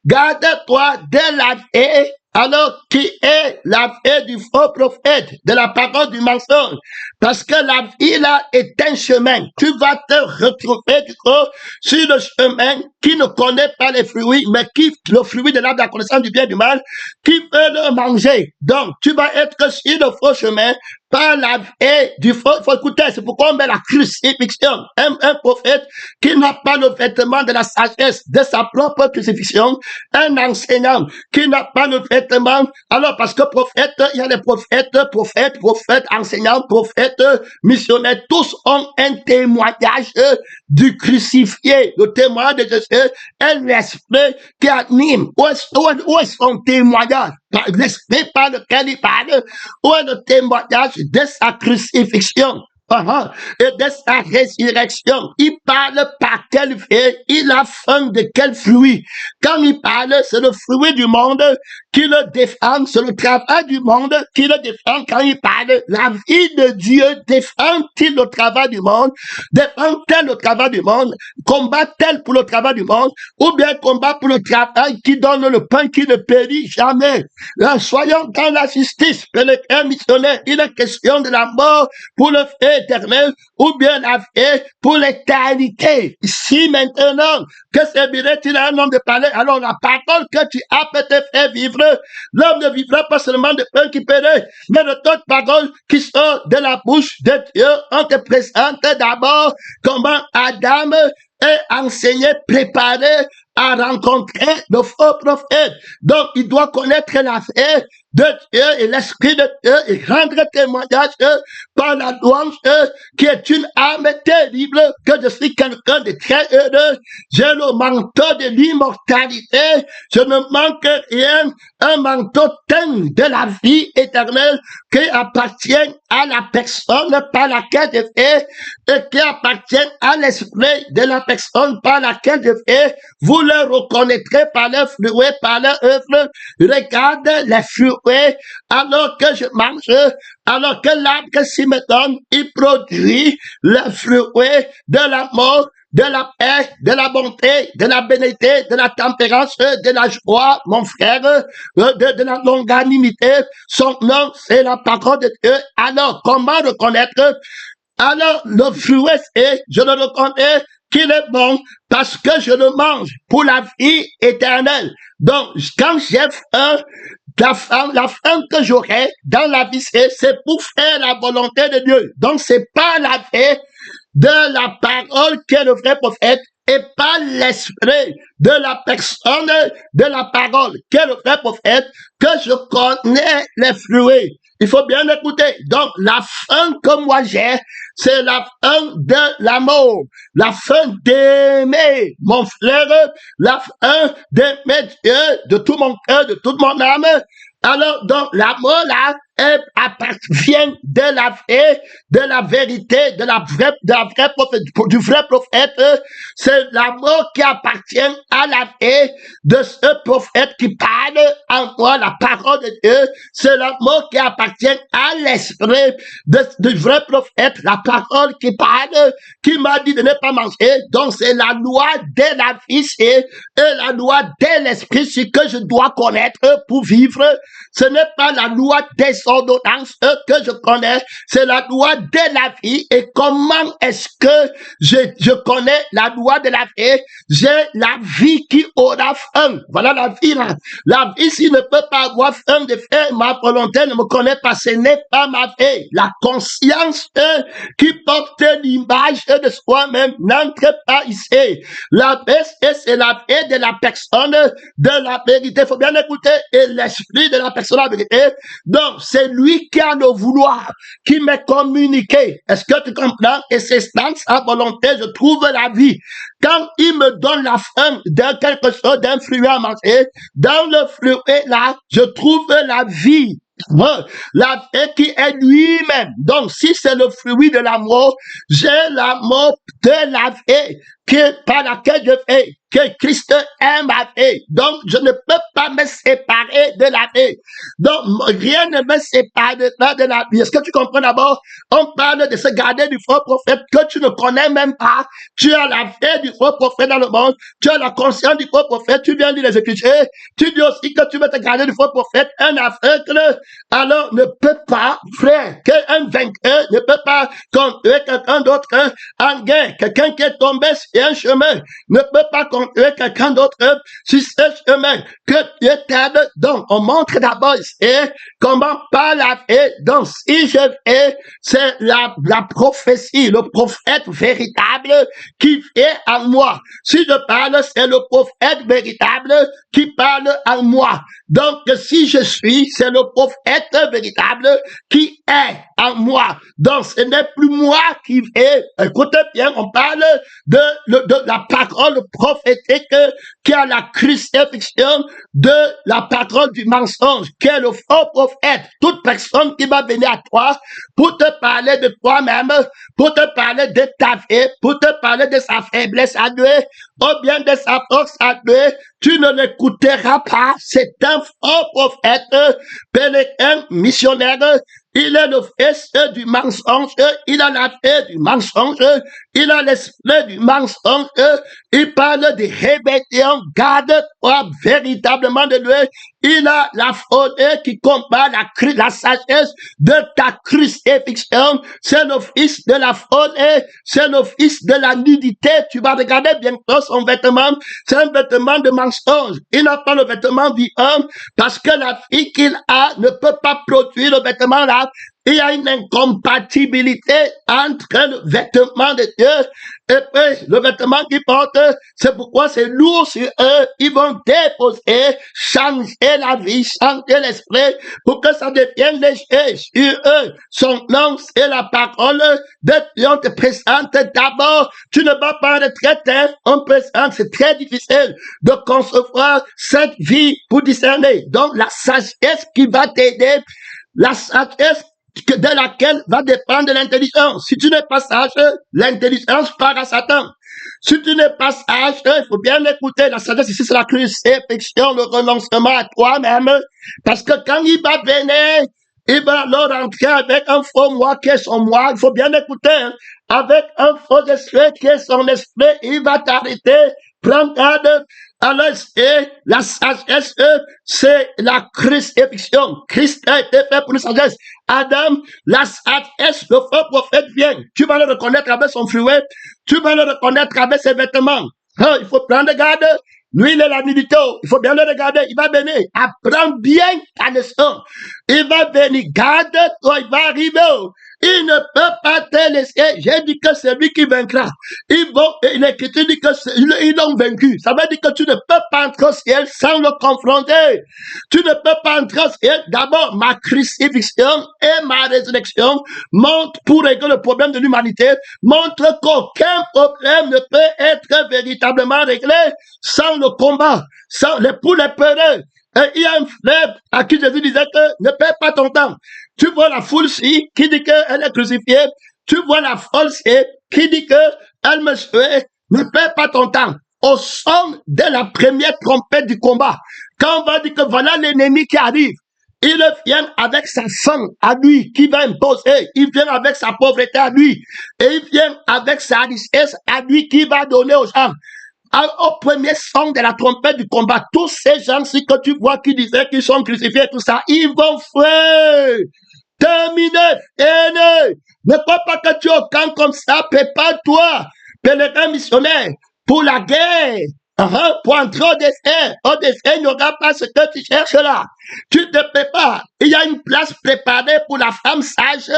Garde-toi de la vie. Alors, qui est la vie du faux prophète, de la parole du mensonge? Parce que la vie là est un chemin. Tu vas te retrouver sur le chemin qui ne connaît pas les fruits, mais qui, le fruit de l'arbre de la connaissance du bien et du mal, qui peut le manger. Donc, tu vas être sur le faux chemin par la vie du feu. Il faut écouter, c'est pourquoi on met la crucifixion. Un prophète qui n'a pas le vêtement de la sagesse de sa propre crucifixion, un enseignant qui n'a pas le vêtement, alors parce que prophète, il y a les prophètes, enseignants, prophètes, missionnaires, tous ont un témoignage du crucifié, le témoignage de Jésus, et l'esprit qui anime. Où est son témoignage? L'esprit par lequel il parle, où est le témoignage de sa crucifixion? Et de sa résurrection. Il parle par quel fait, il a faim de quel fruit. Quand il parle, c'est le fruit du monde qui le défend, c'est le travail du monde qui le défend. Quand il parle, la vie de Dieu défend-il le travail du monde, défend-elle le travail du monde, combat-elle pour le travail du monde, ou bien combat pour le travail qui donne le pain qui ne périt jamais. Là, soyons dans la justice, que le missionnaire, il est question de la mort pour le fait éternel, ou bien la vie pour l'éternité. Si maintenant, que servirait-il à un homme de parler, alors la parole que tu as peut te faire vivre, l'homme ne vivra pas seulement de pain qui périt, mais de toute parole qui sort de la bouche de Dieu. On te présente d'abord comment Adam est enseigné, préparé à rencontrer le faux prophète. Donc, il doit connaître la foi de Dieu et l'esprit de Dieu et rendre témoignage par la louange qui est une âme terrible, que je suis quelqu'un de très heureux. J'ai le manteau de l'immortalité. Je ne manque rien. Un manteau teint de la vie éternelle qui appartient à la personne par laquelle je fais et qui appartient à l'esprit de la personne par laquelle je fais. Vous le reconnaîtrez par leurs fruits, par leur œuvre. Regarde les fruits alors que je mange, alors que l'arbre s'y me donne, il produit les fruits de l'amour, de la paix, de la bonté, de la bénédiction, de la tempérance, de la joie, mon frère, de la longanimité. Son nom, c'est la parole de Dieu. Alors, comment reconnaître? Alors, le fruit, je le reconnais qu'il est bon parce que je le mange pour la vie éternelle. Donc, quand j'ai faim, la faim que j'aurai dans la vie, c'est pour faire la volonté de Dieu. Donc, c'est pas la vie de la parole qui est le vrai prophète et pas l'esprit de la personne de la parole qui est le vrai prophète que je connais les fruits. Il faut bien écouter. Donc, la faim que moi j'ai, c'est la faim de l'amour, la faim d'aimer mon frère, la faim d'aimer Dieu de tout mon cœur, de toute mon âme. Alors, donc, l'amour là, appartient de la vie, de la vérité, de la vraie prophète, du vrai prophète. C'est l'amour qui appartient à la vie de ce prophète qui parle en moi, la parole de Dieu. C'est l'amour qui appartient à l'esprit du vrai prophète, la parole qui parle, qui m'a dit de ne pas manger. Donc, c'est la loi de la vie et la loi de l'esprit, ce que je dois connaître pour vivre. Ce n'est pas la loi des ordonnances que je connais, c'est la loi de la vie. Et comment est-ce que je connais la loi de la vie? J'ai la vie qui aura faim. Voilà la vie là. La vie, s'il ne peut pas avoir faim de faire ma volonté, ne me connaît pas, ce n'est pas ma vie. La conscience qui porte l'image de soi-même n'entre pas ici. La vie, c'est la vie de la personne de la vérité. Il faut bien écouter. Et l'esprit de la personne de la vérité. Donc, c'est lui qui a le vouloir, qui m'est communiqué. Est-ce que tu comprends? Et c'est dans sa volonté, je trouve la vie. Quand il me donne la faim de quelque chose, d'un fruit à manger, dans le fruit là, je trouve la vie. La vie qui est lui-même. Donc, si c'est le fruit de l'amour, j'ai l'amour de la vie par laquelle je fais, que Christ aime ma vie. Donc, je ne peux pas me séparer de la vie. Donc, rien ne me sépare de la vie. Est-ce que tu comprends d'abord? On parle de se garder du faux prophète que tu ne connais même pas. Tu as la vie du faux prophète dans le monde. Tu as la conscience du faux prophète. Tu viens de les écouter. Tu dis aussi que tu veux te garder du faux prophète. Un aveugle, alors, ne peut pas, frère, qu'un vainqueur ne peut pas conduire quelqu'un d'autre en gain. Quelqu'un qui est tombé sur un chemin ne peut pas rencontrer quelqu'un d'autre sur ce chemin, que Dieu t'aide. Donc, on montre d'abord comment par la vie. Donc, si je fais, c'est la prophétie, le prophète véritable qui est en moi. Si je parle, c'est le prophète véritable qui parle en moi. Donc, si je suis, c'est le prophète véritable qui est en moi. Donc, ce n'est plus moi qui vais. Écoutez bien, on parle de la parole prophétique qui a la crucifixion de la parole du mensonge, qui est le faux prophète. Toute personne qui va venir à toi pour te parler de toi-même, pour te parler de ta vie, pour te parler de sa faiblesse à lui, ou bien de sa force à lui, tu ne l'écouteras pas. C'est un faux prophète, un missionnaire. Il est le fils du mensonge, il a la vie du mensonge, il a l'esprit du mensonge, il parle de rébellion. Garde-toi véritablement de lui. Il a la folie qui combat la sagesse de ta crucifixion. C'est le fils de la folie, c'est le fils de la nudité. Tu vas regarder bientôt son vêtement, c'est un vêtement de mensonge. Il n'a pas le vêtement du homme parce que la fille qu'il a ne peut pas produire le vêtement là. Il y a une incompatibilité entre le vêtement de Dieu et puis le vêtement qu'ils portent. C'est pourquoi c'est lourd sur eux. Ils vont déposer, changer la vie, changer l'esprit pour que ça devienne léger sur eux. Son nom, c'est la parole de Dieu. On te présente d'abord. Tu ne vas pas retraiter. On présente. C'est très difficile de concevoir cette vie pour discerner. Donc, la sagesse qui va t'aider, la sagesse de laquelle va dépendre l'intelligence. Si tu n'es pas sage, l'intelligence part à Satan. Si tu n'es pas sage, il faut bien l'écouter. La sagesse ici, c'est la crucifixion, le renoncement à toi-même. Parce que quand il va venir, il va alors rentrer avec un faux moi qui est son moi. Il faut bien l'écouter. Hein. Avec un faux esprit qui est son esprit, il va t'arrêter. Prends garde. Alors, la sagesse, c'est la crucifixion. Christ a été fait pour la sagesse. Adam, la sagesse, le faux prophète vient. Tu vas le reconnaître avec son fruit. Tu vas le reconnaître avec ses vêtements. Il faut prendre garde. Lui, il est la nudité. Il faut bien le regarder. Il va venir. Apprends bien ta leçon. Il va venir. Garde-toi. Il va arriver. Il ne peut pas te laisser. J'ai dit que c'est lui qui vaincra. L'Écriture dit qu'ils l'ont vaincu. Ça veut dire que tu ne peux pas entrer au ciel sans le confronter. Tu ne peux pas entrer au ciel. D'abord, ma crucifixion et ma résurrection montrent, pour régler le problème de l'humanité, montrent qu'aucun problème ne peut être véritablement réglé sans le combat, pour les peureux. Et il y a un frère à qui Jésus disait que ne perds pas ton temps. Tu vois la foule-ci qui dit qu'elle est crucifiée. Tu vois la foule-ci qui dit qu'elle me suit. Ne perds pas ton temps. Au son de la première trompette du combat, quand on va dire que voilà l'ennemi qui arrive, il vient avec sa faim à lui qui va imposer. Il vient avec sa pauvreté à lui. Et il vient avec sa richesse à lui qui va donner aux gens. Au premier son de la trompette du combat, tous ces gens-ci que tu vois qui disaient qu'ils sont crucifiés, tout ça, ils vont faire terminer, fini. Ne crois pas que tu es au camp comme ça, prépare-toi, pèlerin missionnaire, pour la guerre. Pour entrer au désert. Au désert, il n'y aura pas ce que tu cherches là. Tu te prépares. Il y a une place préparée pour la femme sage.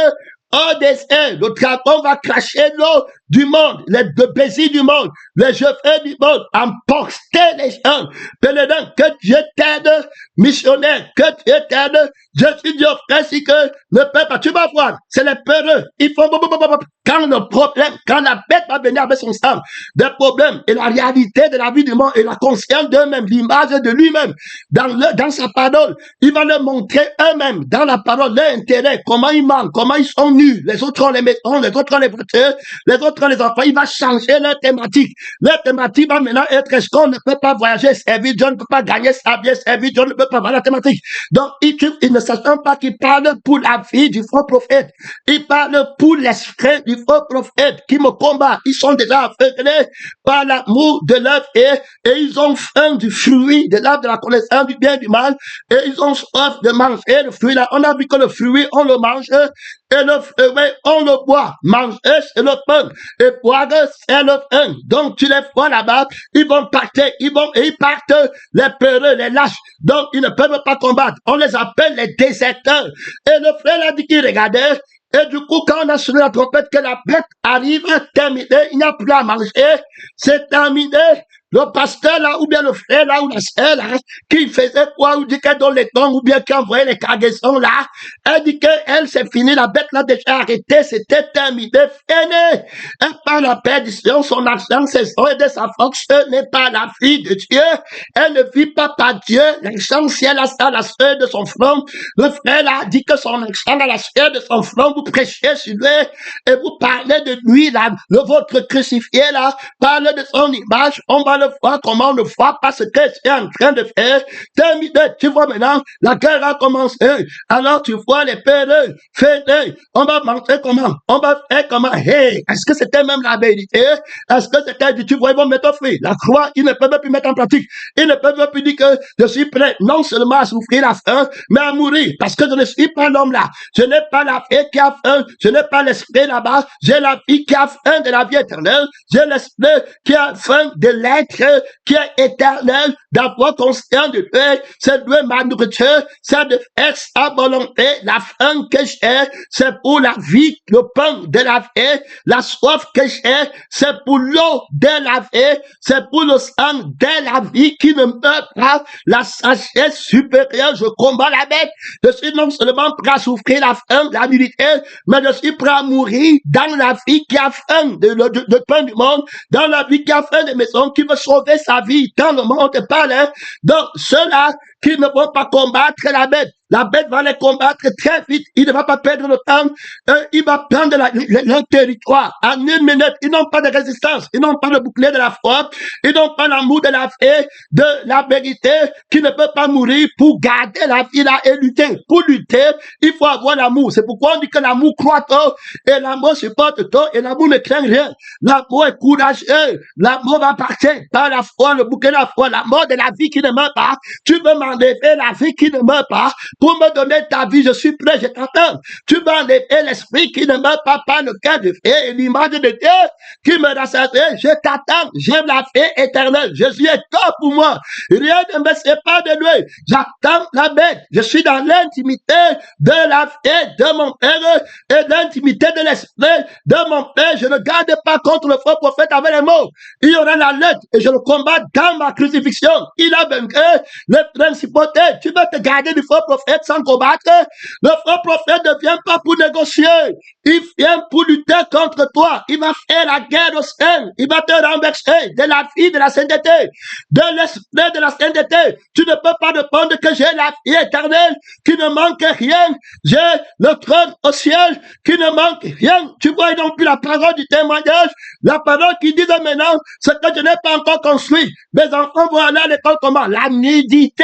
Au désert, le dragon va cracher l'eau du monde, le baiser du monde, les cheveux du monde, emporter les gens. Pèlerin, que Dieu t'aide, missionnaire, que Dieu t'aide. Je suis Dieu, frère, si que ne peut pas. Tu vas voir, c'est les peureux. Ils font quand le problème, quand la bête va venir avec son sang, des problèmes et la réalité de la vie du monde et la conscience d'eux-mêmes, l'image de lui-même, dans sa parole, il va leur montrer eux-mêmes, dans la parole, leur intérêt, comment ils manquent, comment ils sont nus. Les autres ont les maisons, les autres ont les voitures, les autres ont les enfants. Il va changer leur thématique. Leur thématique va maintenant être est-ce qu'on ne peut pas voyager, servir Dieu ne peut pas gagner sa vie, servir Dieu ne peut pas avoir la thématique. Donc, il ne s'attend pas qu'il parle pour la vie du faux prophète. Il parle pour l'esprit du faux prophète qui me combat. Ils sont déjà aveuglés par l'amour de l'œuvre et ils ont faim du fruit de l'œuvre de la connaissance du bien et du mal et ils ont soif de manger le fruit là. On a vu que le fruit, on le mange et le fruit, on le boit. Manger, c'est le pain. Et boire, c'est le pain. Donc, tu les vois là-bas, ils vont partir, ils partent, les peureux, les lâches. Donc, ils ne peuvent pas combattre. On les appelle les déserteurs. Et le frère a dit qu'il regardait. Et du coup, quand on a sonné la trompette, que la bête arrive, terminé, il n'y a plus à manger, c'est terminé. Le pasteur là, ou bien le frère là, ou la sœur là, qui faisait quoi, ou dit qu'elle donne les dons, ou bien qui envoyait les cargaisons là, elle dit qu'elle, c'est fini, la bête là déjà arrêtée, c'était terminé, fini. Elle parle la perdition, son argent, ses soins de sa force, ce n'est pas la fille de Dieu. Elle ne vit pas par Dieu. L'argent, si elle a ça à la sphère de son front, le frère là dit que son argent à la sphère de son front, vous prêchez sur lui, et vous parlez de lui là, le vôtre crucifié là, parlez de son image, on va le voir comment on le voit parce que c'est en train de faire. Terminé, tu vois maintenant, la guerre a commencé. Alors tu vois les pères, fêter, on va montrer comment, on va faire comment. Hey, est-ce que c'était même la vérité? Est-ce que c'était, tu vois, ils vont mettre au feu. La croix, ils ne peuvent plus mettre en pratique. Ils ne peuvent plus dire que je suis prêt non seulement à souffrir la faim, mais à mourir. Parce que je ne suis pas l'homme là. Je n'ai pas la vie qui a faim. Je n'ai pas l'esprit là-bas. J'ai la vie qui a faim de la vie éternelle. J'ai l'esprit qui a faim de l'être qui est éternel, d'avoir conscience de Dieu. C'est de ma nourriture. C'est de faire sa volonté. La faim que j'ai, c'est pour la vie, le pain de la vie. La soif que j'ai, c'est pour l'eau de la vie. C'est pour le sang de la vie qui ne meurt pas. La sagesse supérieure, je combats la bête. Je suis non seulement prêt à souffrir la faim, la nudité, mais je suis prêt à mourir dans la vie qui a faim de pain du monde, dans la vie qui a faim de maison, qui veut sauver sa vie dans le monde. Parle, hein? Donc, ceux-là qui ne vont pas combattre la bête va les combattre très vite. Il ne va pas perdre le temps. Il va prendre leur territoire en une minute. Ils n'ont pas de résistance. Ils n'ont pas le bouclier de la foi. Ils n'ont pas l'amour de la paix, de la vérité, qui ne peut pas mourir pour garder la vie là et lutter. Pour lutter, il faut avoir l'amour. C'est pourquoi on dit que l'amour croit tout et l'amour supporte tout et l'amour ne craint rien. L'amour est courageux. L'amour va partir par la foi, le bouclier de la foi, la mort de la vie qui ne meurt pas. Tu veux m'enlever la vie qui ne meurt pas pour me donner ta vie, je suis prêt, je t'attends. Tu vas enlever l'esprit qui ne meurt pas par le cœur de Dieu et l'image de Dieu qui me rassasie, je t'attends. J'aime la paix éternelle. Jésus est tout pour moi. Rien ne me sépare de lui. J'attends la bête. Je suis dans l'intimité de la paix de mon Père et l'intimité de l'esprit de mon Père. Je ne garde pas contre le faux prophète avec les mots. Il y aura la lettre et je le combats dans ma crucifixion. Il a vaincu les principautés. Tu veux te garder du faux prophète sans combattre? Le faux prophète ne vient pas pour négocier. Il vient pour lutter contre toi. Il va faire la guerre au ciel. Il va te renverser de la vie de la sainteté, de l'esprit de la sainteté. Tu ne peux pas répondre que j'ai la vie éternelle, qui ne manque rien. J'ai le trône au ciel, qui ne manque rien. Tu vois donc plus la parole du témoignage, la parole qui dit maintenant, ce que je n'ai pas encore construit. Mes enfants vont aller à l'école comment? La nudité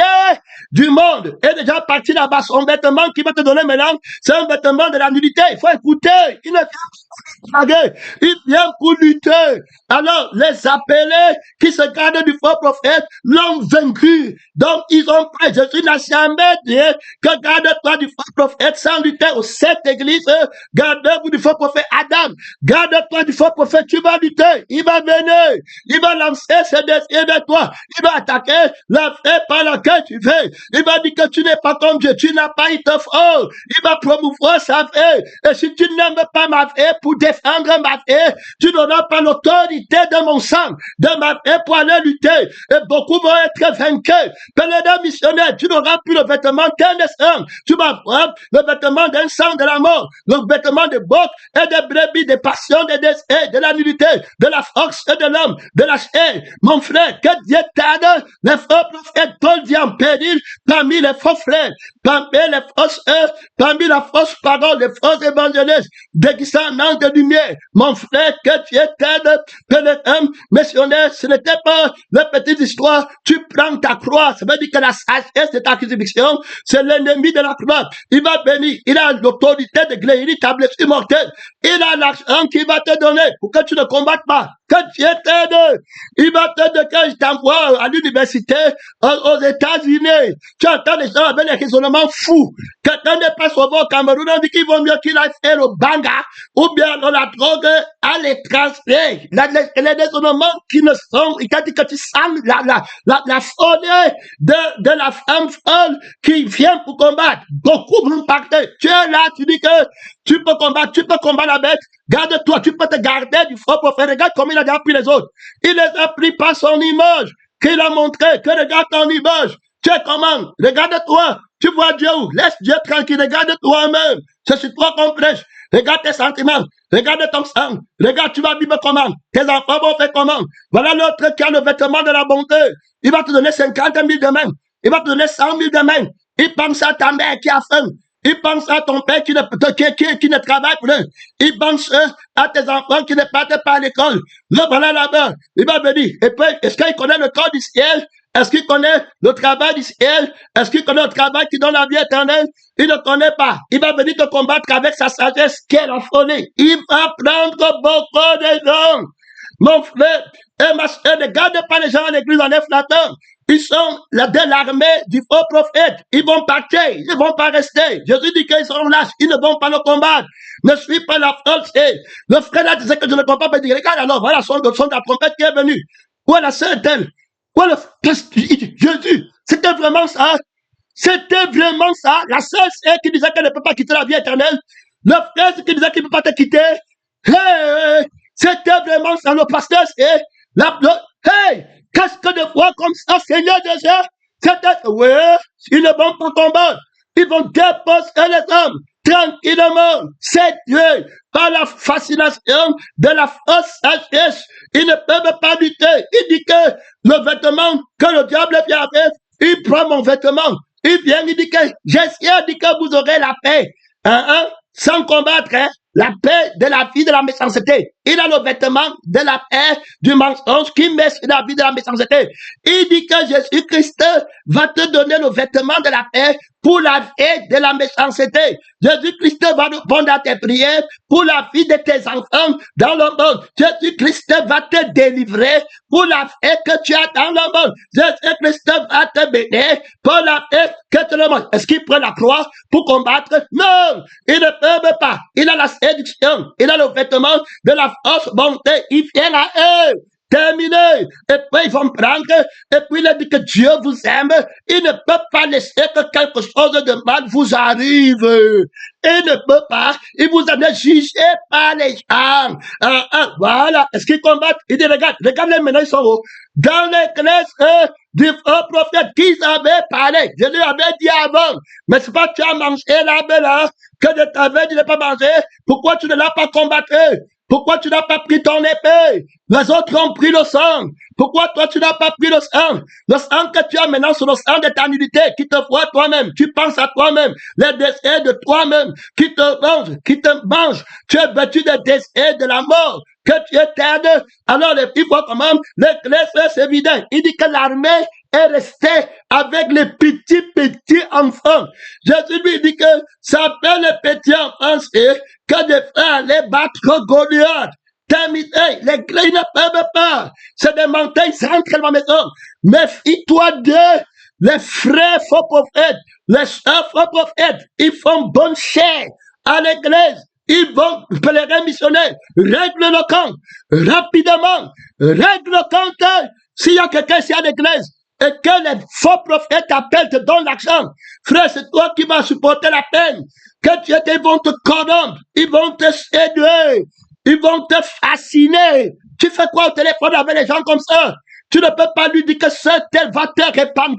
du monde est déjà partie là-bas. Son vêtement qui va te donner maintenant, c'est un vêtement de la nudité. Il faut écouter. Il ne vient pas pour draguer. Il vient pour lutter. Alors, les appelés qui se gardent du faux prophète l'ont vaincu. Donc, ils ont pris. Je suis l'assemblée que garde-toi du faux prophète sans lutter aux sept églises. Garde-vous du faux prophète Adam. Garde-toi du faux prophète. Tu vas lutter. Il va venir. Il va lancer ses désirs de toi. Il va attaquer la paix par laquelle tu fais. Il va dire que tu n'es pas comme Dieu. Tu n'as pas été fort. Il va promouvoir sa paix. Et si tu n'aimes pas ma paix pour défendre ma paix, tu n'auras pas l'autorité de mon sang, de ma paix pour aller lutter. Et beaucoup vont être vaincus. Pèlerin missionnaire, tu n'auras plus le vêtement d'un sang. Tu vas voir le vêtement d'un sang de la mort, le vêtement de bouc et de brebis, des passions, des désirs, de la nudité, de la force et de l'homme, de la chair. Mon frère, que Dieu t'aide. Les faux prophètes, Paul dit en péril parmi les faux frères, parmi les fausses œuvres, parmi la fausse parole, les faux évangélistes, déguisant un ange de lumière. Mon frère, que Dieu t'aide. Pèlerin missionnaire, ce n'était pas la petite histoire. Tu prends ta croix. Ça veut dire que la sagesse de ta crucifixion, c'est l'ennemi de la croix. Il va venir. Il a l'autorité de guérir ta blessure mortelle. Il a la l'argent qu'il va te donner pour que tu ne combattes pas. Que Dieu t'aide. Il va t'aider quand je t'envoie à l'université aux États-Unis. Tu entends des gens avec des raisonnements fous. Quelqu'un n'est pas sauvé au Cameroun, on dit qu'il vaut mieux qu'il aille faire le banga ou bien dans la drogue à l'étranger. Les raisonnements qui ne sont, il t'a dit que tu sens la folie de la femme folle qui vient pour combattre. Beaucoup vont partir. Tu es là, tu dis que tu peux combattre la bête. Garde-toi, tu peux te garder du faux prophète. Regarde comme il a déjà pris les autres. Il les a pris par son image qu'il a montré. Que regarde ton image. Tu es comment? Regarde-toi. Tu vois Dieu où? Laisse Dieu tranquille. Regarde toi-même. C'est sur toi qu'on prêche. Regarde tes sentiments. Regarde ton sang. Regarde, tu vas vivre comment? Tes enfants vont faire comment? Voilà l'autre qui a le vêtement de la bonté. Il va te donner 50 000 demain. Il va te donner 100 000 demain. Il pense à ta mère qui a faim. Il pense à ton père qui ne travaille plus. Il pense à tes enfants qui ne partent pas à l'école. Le voilà là-bas. Il va venir. Et puis, est-ce qu'il connaît le corps du ciel? Est-ce qu'il connaît le travail du ciel? Est-ce qu'il connaît le travail qui donne la vie éternelle? Il ne connaît pas. Il va venir te combattre avec sa sagesse qui est la folie. Il va prendre beaucoup de gens. Mon frère et ma soeur, ne garde pas les gens à l'église en flattant. Ils sont de l'armée du faux prophète. Ils vont partir. Ils ne vont pas rester. Jésus dit qu'ils seront lâches. Ils ne vont pas le combattre. Ne suis pas la force. Le frère là disait que je ne comprends pas. Il dit, regarde alors, voilà son de la trompette qui est venue. Où est la sœur d'elle? Où est le Jésus? C'était vraiment ça. C'était vraiment ça. La sœur qui disait qu'elle ne peut pas quitter la vie éternelle. Le frère qui disait qu'il ne peut pas te quitter. Hey, c'était vraiment ça. Le pasteur, hey, qu'est-ce que de fois comme ça, Seigneur Jésus? C'était, ouais, ils ne vont pas combattre. Ils vont déposer les hommes tranquillement. C'est Dieu, par la fascination de la fausse sagesse. Ils ne peuvent pas lutter. Il dit que le vêtement que le diable vient avec, il prend mon vêtement. Il vient, il dit que Jésus dit que vous aurez la paix. Sans combattre, la paix de la vie de la méchanceté. Il a le vêtement de la paix du mensonge qui met sur la vie de la méchanceté. Il dit que Jésus-Christ va te donner le vêtement de la paix pour la vie de la méchanceté. Jésus-Christ va répondre à tes prières pour la vie de tes enfants dans le monde. Jésus-Christ va te délivrer pour la vie que tu as dans le monde. Jésus-Christ va te bénir pour la vie que tu as dans le monde. Est-ce qu'il prend la croix pour combattre? Non, il ne peut pas. Il a la séduction, il a le vêtement de la force bonté. Il vient à eux. Terminé. Et puis ils vont prendre, et puis il a dit que Dieu vous aime. Il ne peut pas laisser que quelque chose de mal vous arrive. Il ne peut pas. Il vous a jugé par les gens. Voilà. Est-ce qu'ils combattent? Il dit, regarde les maintenant, ils sont où? Dans l'église du faux prophète qu'ils avaient parlé. Je lui avais dit avant. Mais c'est pas que tu as mangé là-bas, là, que je t'avais dit de ne pas manger. Pourquoi tu ne l'as pas combattu? Pourquoi tu n'as pas pris ton épée? Les autres ont pris le sang. Pourquoi toi tu n'as pas pris le sang? Le sang que tu as maintenant, c'est le sang de ta nudité qui te voit toi-même. Tu penses à toi-même. Les désirs de toi-même qui te mangent. Tu es battu des désirs de la mort. Que tu es terre. Alors, il faut quand même, l'église, c'est évident. Il dit que l'armée est restée avec les petits enfants. Jésus lui dit que ça fait les petits enfants, que des frères allaient battre Goliath. Terminé, les clés ne peuvent pas. C'est des montagnes, ils rentrent dans la maison. Méfie-toi d'eux. Les frères faux prophètes, les sœurs faux prophètes, ils font bonne chair à l'église. Ils vont, pèlerins missionnaires, règle le camp, rapidement, règle le camp. S'il y a quelqu'un ici à l'église, et que les faux prophètes t'appellent, te donnent l'argent, frère, c'est toi qui vas supporter la peine. Ils vont te corrompre, ils vont te séduire, ils vont te fasciner. Tu fais quoi au téléphone avec les gens comme ça? Tu ne peux pas lui dire que ce tel va te répandre.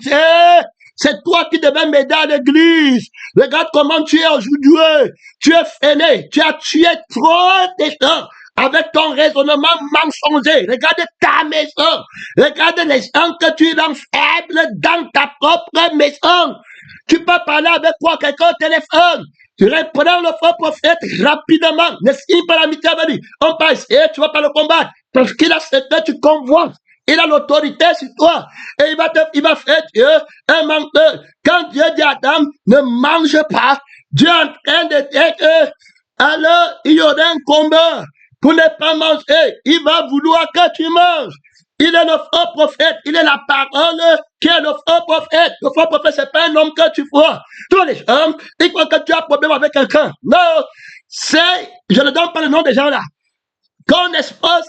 C'est toi qui devais m'aider à l'église. Regarde comment tu es aujourd'hui. Tu es fainé. Tu as tué trop de gens avec ton raisonnement mensonger. Regarde ta maison. Regarde les gens que tu rends faibles dans ta propre maison. Tu peux parler avec quoi? Quelqu'un au téléphone. Tu reprends le faux prophète rapidement. Ne signe pas l'amitié avec lui. On va essayer, tu vas pas le combattre. Parce qu'il a cette tête, tu convoites. Il a l'autorité sur toi. Et il va faire Dieu un menteur. Quand Dieu dit à Adam, ne mange pas, Dieu est en train de dire que alors il y aura un combat pour ne pas manger. Il va vouloir que tu manges. Il est le faux prophète, il est la parole qui est le faux prophète. Le faux prophète, c'est pas un homme que tu vois. Tous les hommes, ils croient que tu as un problème avec quelqu'un. Non, je ne donne pas le nom des gens là. Quand on expose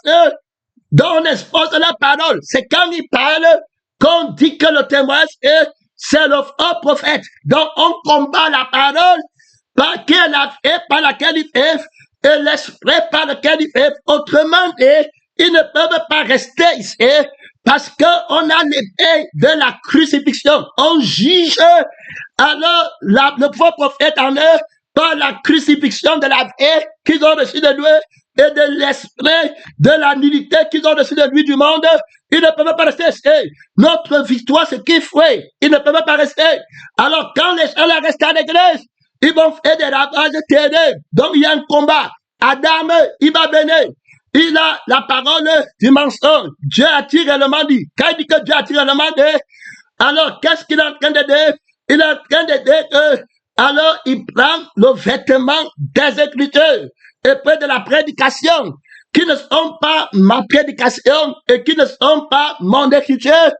la parole, c'est quand ils parlent qu'on dit que le témoignage c'est le faux prophète. Donc on combat la parole par laquelle il fait et l'esprit par lequel il fait. Autrement dit, ils ne peuvent pas rester ici parce qu'on a l'épée de la crucifixion. On juge alors le faux prophète en eux par la crucifixion de la vie qu'ils ont reçue de lui et de l'esprit de la nullité qu'ils ont reçu de lui du monde. Ils ne peuvent pas rester. Notre victoire, c'est qu'il faut. Ils ne peuvent pas rester. Alors, quand les gens restent à l'église, ils vont faire des ravages terribles. Donc, il y a un combat. Adam, il va venir. Il a la parole du mensonge. Dieu a-t-il réellement dit? Quand il dit que Dieu a-t-il réellement dit, alors, qu'est-ce qu'il est en train de dire? Il est en train de dire que, alors, il prend le vêtement des Écritures et près de la prédication, qui ne sont pas ma prédication et qui ne sont pas mon écriture.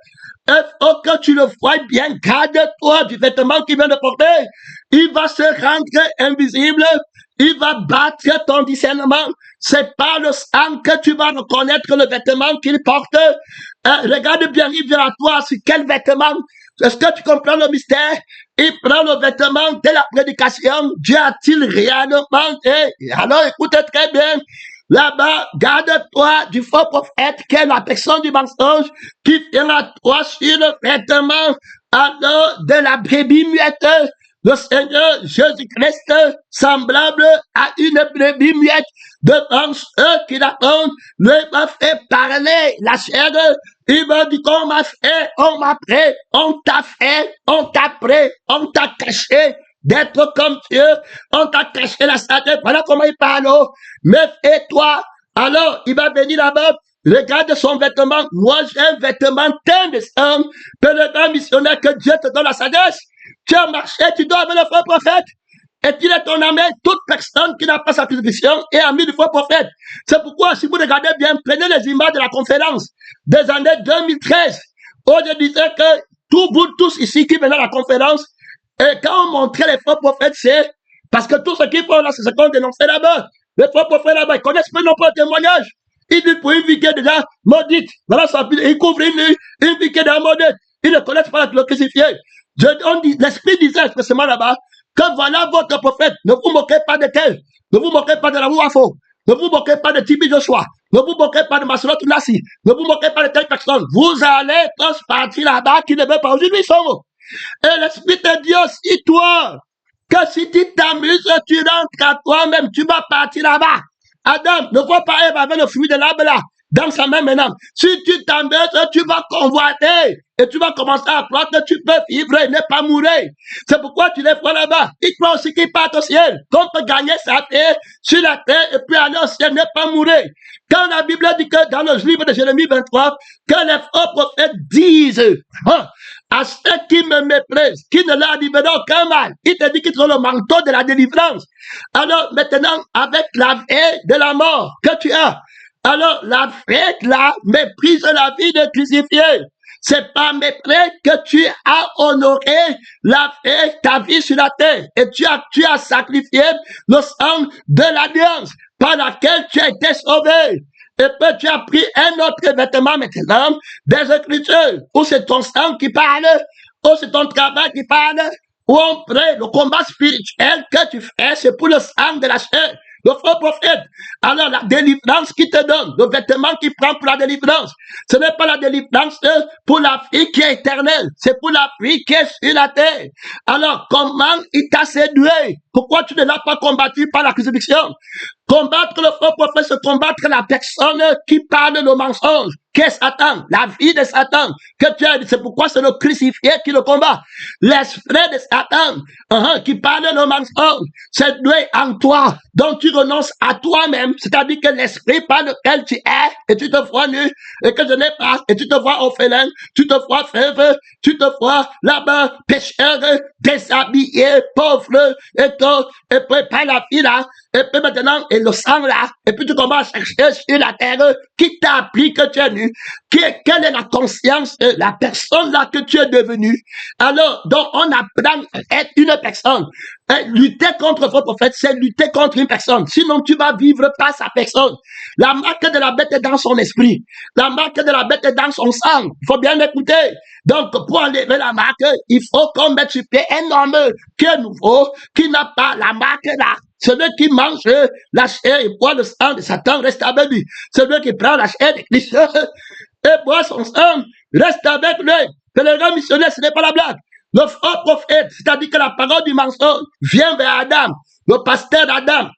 Il faut que tu le vois bien, garde-toi du vêtement qu'il vient de porter. Il va se rendre invisible, il va battre ton discernement. C'est par le sang que tu vas reconnaître le vêtement qu'il porte. Regarde bien, il vient à toi sur quel vêtement. Est-ce que tu comprends le mystère? Il prend le vêtement de la prédication. Dieu a-t-il réellement dit? Alors écoutez très bien. Là-bas, garde-toi du faux prophète qui est la personne du mensonge qui vient à toi sur le vêtement alors de la brebis muette. Le Seigneur Jésus-Christ, semblable à une brebis muette devant ceux qui l'attendent, lui m'a fait parler la chair. Il m'a dit qu'on m'a fait, on m'a pris, on t'a fait, on t'a pris, on t'a caché d'être comme Dieu, on t'a caché la santé. Voilà comment il parle. Méfie-toi. Alors, il va venir là-bas. Regarde son vêtement. Moi, j'ai un vêtement teint de sang. Pèlerin missionnaire, que Dieu te donne la sagesse. Tu as marché, tu dois avec le faux prophète. Et tu es ton ami, toute personne qui n'a pas sa crucifixion est ami du faux prophète. C'est pourquoi, si vous regardez bien, prenez les images de la conférence des années 2013, où je disais que vous tous ici qui venez à la conférence, et quand on montrait les faux prophètes, c'est parce que tout ce qu'ils font là, c'est ce qu'on dénonçait là-bas. Les faux prophètes là-bas, ils connaissent pas non plus le témoignage. Ils disent pour une vie qui est déjà maudite. Voilà, ils couvrent une vie qui est déjà maudite. Ils ne connaissent pas le crucifié. L'esprit disait expressément là-bas que voilà votre prophète. Ne vous moquez pas de tel. Ne vous moquez pas de la Wafo. Ne vous moquez pas de Tibi Joshua. Ne vous moquez pas de Maselot Nassi. Ne vous moquez pas de telle personne. Vous allez tous partir là-bas qui ne veut pas aujourd'hui son mot. Et l'Esprit te dit aussi, toi, que si tu t'amuses, tu rentres à toi-même, tu vas partir là-bas. Adam, ne vois pas Ève avec le fruit de l'arbre là, dans sa main maintenant. Si tu t'amuses, tu vas convoiter. Et tu vas commencer à croire que tu peux vivre et ne pas mourir. C'est pourquoi tu les vois là-bas. Ils croient aussi qu'ils partent au ciel. Qu'on peut gagner sa terre sur la terre et puis aller au ciel, ne pas mourir. Quand la Bible dit que dans le livre de Jérémie 23, que les faux prophètes disent à ceux qui me méprisent, qui ne leur arriveront aucun mal, il te dit qu'ils ont le manteau de la délivrance. Alors maintenant, avec la vie de la mort que tu as, alors la vie là méprise la vie de crucifié. C'est par mépris que tu as honoré ta vie sur la terre. Et tu as sacrifié le sang de l'alliance par laquelle tu as été sauvé. Et puis tu as pris un autre vêtement maintenant des Écritures. Ou c'est ton sang qui parle, ou c'est ton travail qui parle, ou on prie. Le combat spirituel que tu fais, c'est pour le sang de la chair. Le faux prophète, alors la délivrance qui te donne, le vêtement qu'il prend pour la délivrance, ce n'est pas la délivrance pour la vie qui est éternelle, c'est pour la vie qui est sur la terre. Alors, comment il t'a séduit? Pourquoi tu ne l'as pas combattu par la crucifixion? Combattre le faux prophète, c'est combattre la personne qui parle le mensonge, qui est Satan, la vie de Satan, que tu as, c'est pourquoi c'est le crucifié qui le combat. L'esprit de Satan, qui parle le mensonge, c'est lui en toi, donc tu renonces à toi-même, c'est-à-dire que l'esprit par lequel tu es, et tu te vois nu, et que je n'ai pas, et tu te vois orphelin, tu te vois fève, tu te vois là-bas, pécheur, déshabillé, pauvre, et puis par la vie là, et puis maintenant, et le sang là, et puis tu commences à chercher sur la terre, qui t'a appris que tu es nu, quelle est la conscience de la personne là que tu es devenu. Alors, donc, on apprend à être une personne. Lutter contre un faux prophète, c'est lutter contre une personne. Sinon, tu vas vivre pas sa personne. La marque de la bête est dans son esprit. La marque de la bête est dans son sang. Il faut bien écouter. Donc, pour enlever la marque, il faut qu'on mette sur pied un homme qui est nouveau, qui n'a pas la marque là. Celui qui mange la chair et boit le sang de Satan reste avec lui. Celui qui prend la chair de Christ et boit son sang reste avec lui. Pèlerin missionnaire, ce n'est pas la blague. Le faux prophète, c'est-à-dire que la parole du mensonge vient vers Adam, le pasteur Adam,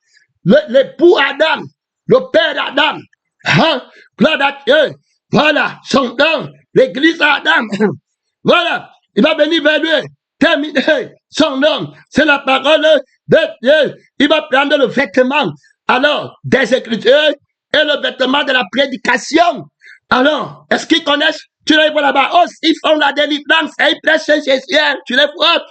l'époux Adam, le père Adam. Hein? Gloire à Dieu. Voilà, son nom, l'église Adam. Voilà, il va venir vers lui, terminer son nom. C'est la parole de Dieu. Il va prendre le vêtement, alors, des Écritures et le vêtement de la prédication. Alors, est-ce qu'ils connaissent? Tu les vois là-bas. Oh, ils font la délivrance et ils prêchent Jésus. Tu les vois.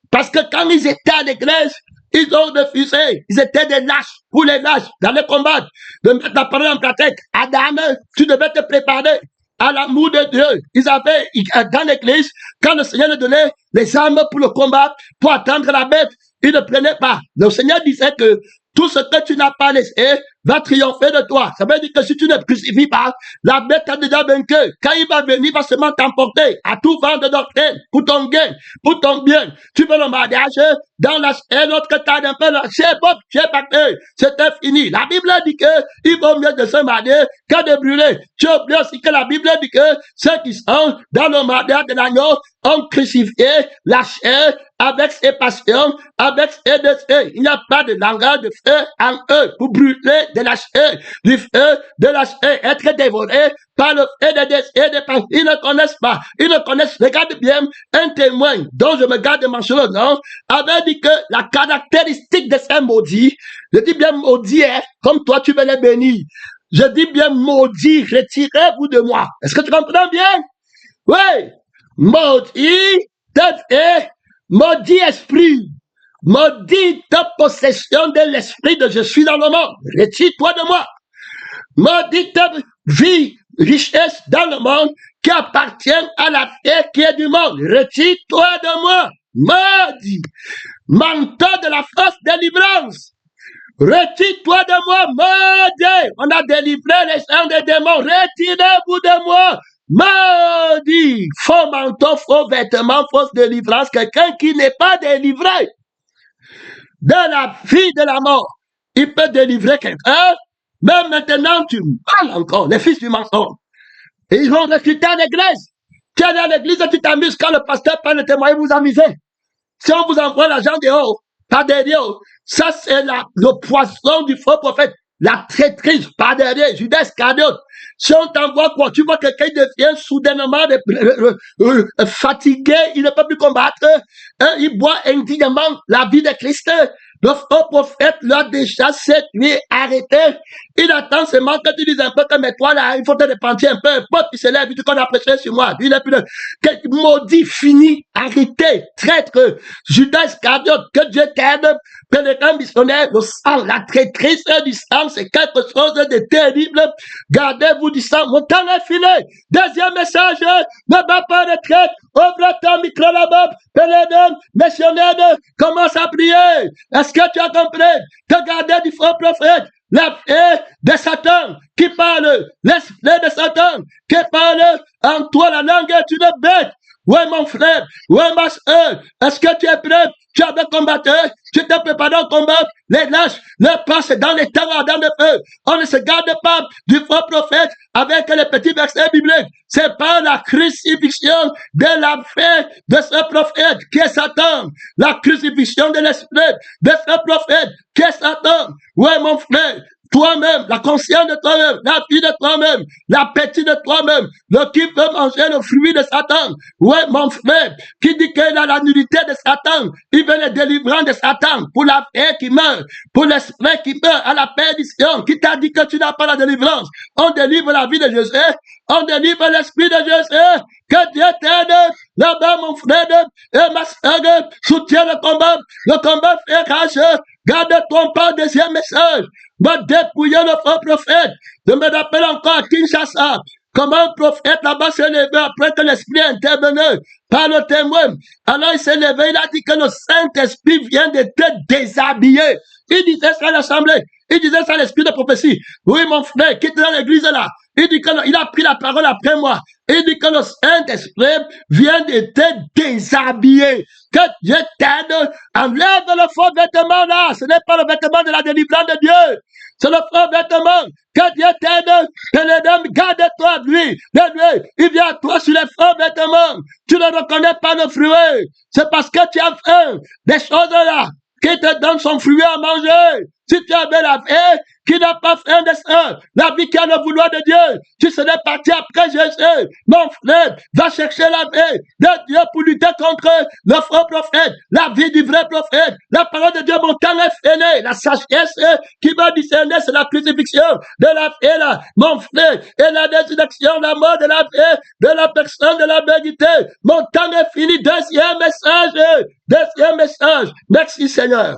Parce que quand ils étaient à l'église, ils ont refusé. Ils étaient des lâches pour les lâches dans le combat. De mettre la parole en pratique. Adam, tu devais te préparer à l'amour de Dieu. Ils avaient, dans l'église, quand le Seigneur leur donnait les armes pour le combat, pour attendre la bête, ils ne prenaient pas. Le Seigneur disait que tout ce que tu n'as pas laissé va triompher de toi. Ça veut dire que si tu ne crucifies pas, la bête a déjà vaincu. Quand il va venir, il va seulement t'emporter à tout vent de doctrine, pour ton gain, pour ton bien. Tu veux le mariage, dans la chair, l'autre que t'as un peu lâché, bon, tu es parti. C'était fini. La Bible dit que il vaut mieux de se marier que de brûler. Tu oublies aussi que la Bible dit que ceux qui sont dans le mariage de l'agneau ont crucifié la chair avec ses passions, avec ses désirs. Il n'y a pas de langage de feu en eux pour brûler de la chair, du feu de la chair, être dévoré par le feu des désirs des passions. Ils ne connaissent pas. Ils ne connaissent, regarde bien, un témoin dont je me garde de mentionner le nom, avait dit que la caractéristique de ces maudits, je dis bien maudit, hein, comme toi tu veux les bénir. Je dis bien maudit, retirez-vous de moi. Est-ce que tu comprends bien? Oui. Maudit, maudit esprit, maudite possession de l'esprit de je suis dans le monde, retire-toi de moi. Maudite vie, richesse dans le monde qui appartient à la terre qui est du monde, retire-toi de moi. Maudit, manteau de la fausse délivrance, retire-toi de moi, maudit. On a délivré les gens des démons, retirez-vous de moi. Maudit, faux manteau, faux vêtements, fausse délivrance, quelqu'un qui n'est pas délivré de la vie de la mort. Il peut délivrer quelqu'un, mais maintenant tu parles encore, les fils du mensonge. Ils vont recruter à l'église. Tu es dans l'église et tu t'amuses quand le pasteur parle de témoigner, vous amusez. Si on vous envoie l'argent dehors, pas derrière, ça c'est le poisson du faux prophète. La traîtrise, pas derrière, Judas Iscariote. Si on t'envoie quoi, tu vois que quelqu'un devient soudainement fatigué, il ne peut plus combattre, il boit indignement la vie de Christ. Le faux prophète l'a déjà cette nuit arrêté. Il attend seulement que tu dises un peu comme toi là, il faut te repentir un peu, un peu, puis se lève, il dit qu'on a prêché sur moi. Il est plus maudit, fini, arrêté, traître, Judas Iscariote, que Dieu t'aide, pèlerin missionnaire, le sang, la traîtrise du sang, c'est quelque chose de terrible. Gardez-vous du sang, mon temps est fini. Deuxième message, ne bats pas de traite, ouvre ton micro là-bas, pèlerin missionnaire, commence à prier. Est-ce que tu as compris? Te garder du faux prophète. L'esprit de Satan qui parle, l'esprit de Satan qui parle en toi la langue est une bête. Ouais, mon frère, ouais, ma soeur, est-ce que tu es prêt? Tu as bien combattu, tu t'es préparé au combat, les lâches, les passent dans les temps dans le feu. On ne se garde pas du faux prophète avec les petits versets bibliques. C'est pas la crucifixion de la fin de ce prophète qui est Satan. La crucifixion de l'esprit de ce prophète qui est Satan. Ouais, mon frère, toi-même, la conscience de toi-même, la vie de toi-même, l'appétit de toi-même, le qui veut manger le fruit de Satan. Ouais, mon frère, qui dit qu'il a la nullité de Satan, il veut le délivrant de Satan pour la paix qui meurt, pour l'esprit qui meurt à la perdition, qui t'a dit que tu n'as pas la délivrance. On délivre la vie de Jésus On délivre l'esprit de Jésus. Que Dieu t'aide. Là-bas, mon frère et ma soeur, soutiens le combat. Le combat fait rage. Garde-toi pas, deuxième message. Va dépouiller le faux prophète. Je me rappelle encore à Kinshasa. Comment un prophète là-bas s'est levé après que l'esprit est intervenu par le témoin. Alors il s'est levé, il a dit que le Saint-Esprit vient de te déshabiller. Il disait ça à l'assemblée. Il disait ça à l'esprit de prophétie. Oui, mon frère, qui était dans l'église là. Il dit qu'il a pris la parole après moi. Il dit que le Saint-Esprit vient de te déshabiller. Que Dieu t'aide. Enlève le faux vêtement là. Ce n'est pas le vêtement de la délivrance de Dieu. C'est le faux vêtement. Que Dieu t'aide. Que les garde-toi de lui. Il vient à toi sur les faux vêtements. Tu ne reconnais pas le fruit. C'est parce que tu as faim. Des choses là qui te donnent son fruit à manger. Si tu avais la vie qui n'a pas fait un destin, la vie qui a le vouloir de Dieu, tu serais parti après Jésus. Mon frère, va chercher la vie de Dieu pour lutter contre le faux prophète, la vie du vrai prophète. La parole de Dieu, mon temps est fini. La sagesse qui va discerner, c'est la crucifixion de la vie là, mon frère, et la résurrection, la mort de la vie, de la personne, de la vérité. Mon temps est fini. Deuxième message. Merci Seigneur.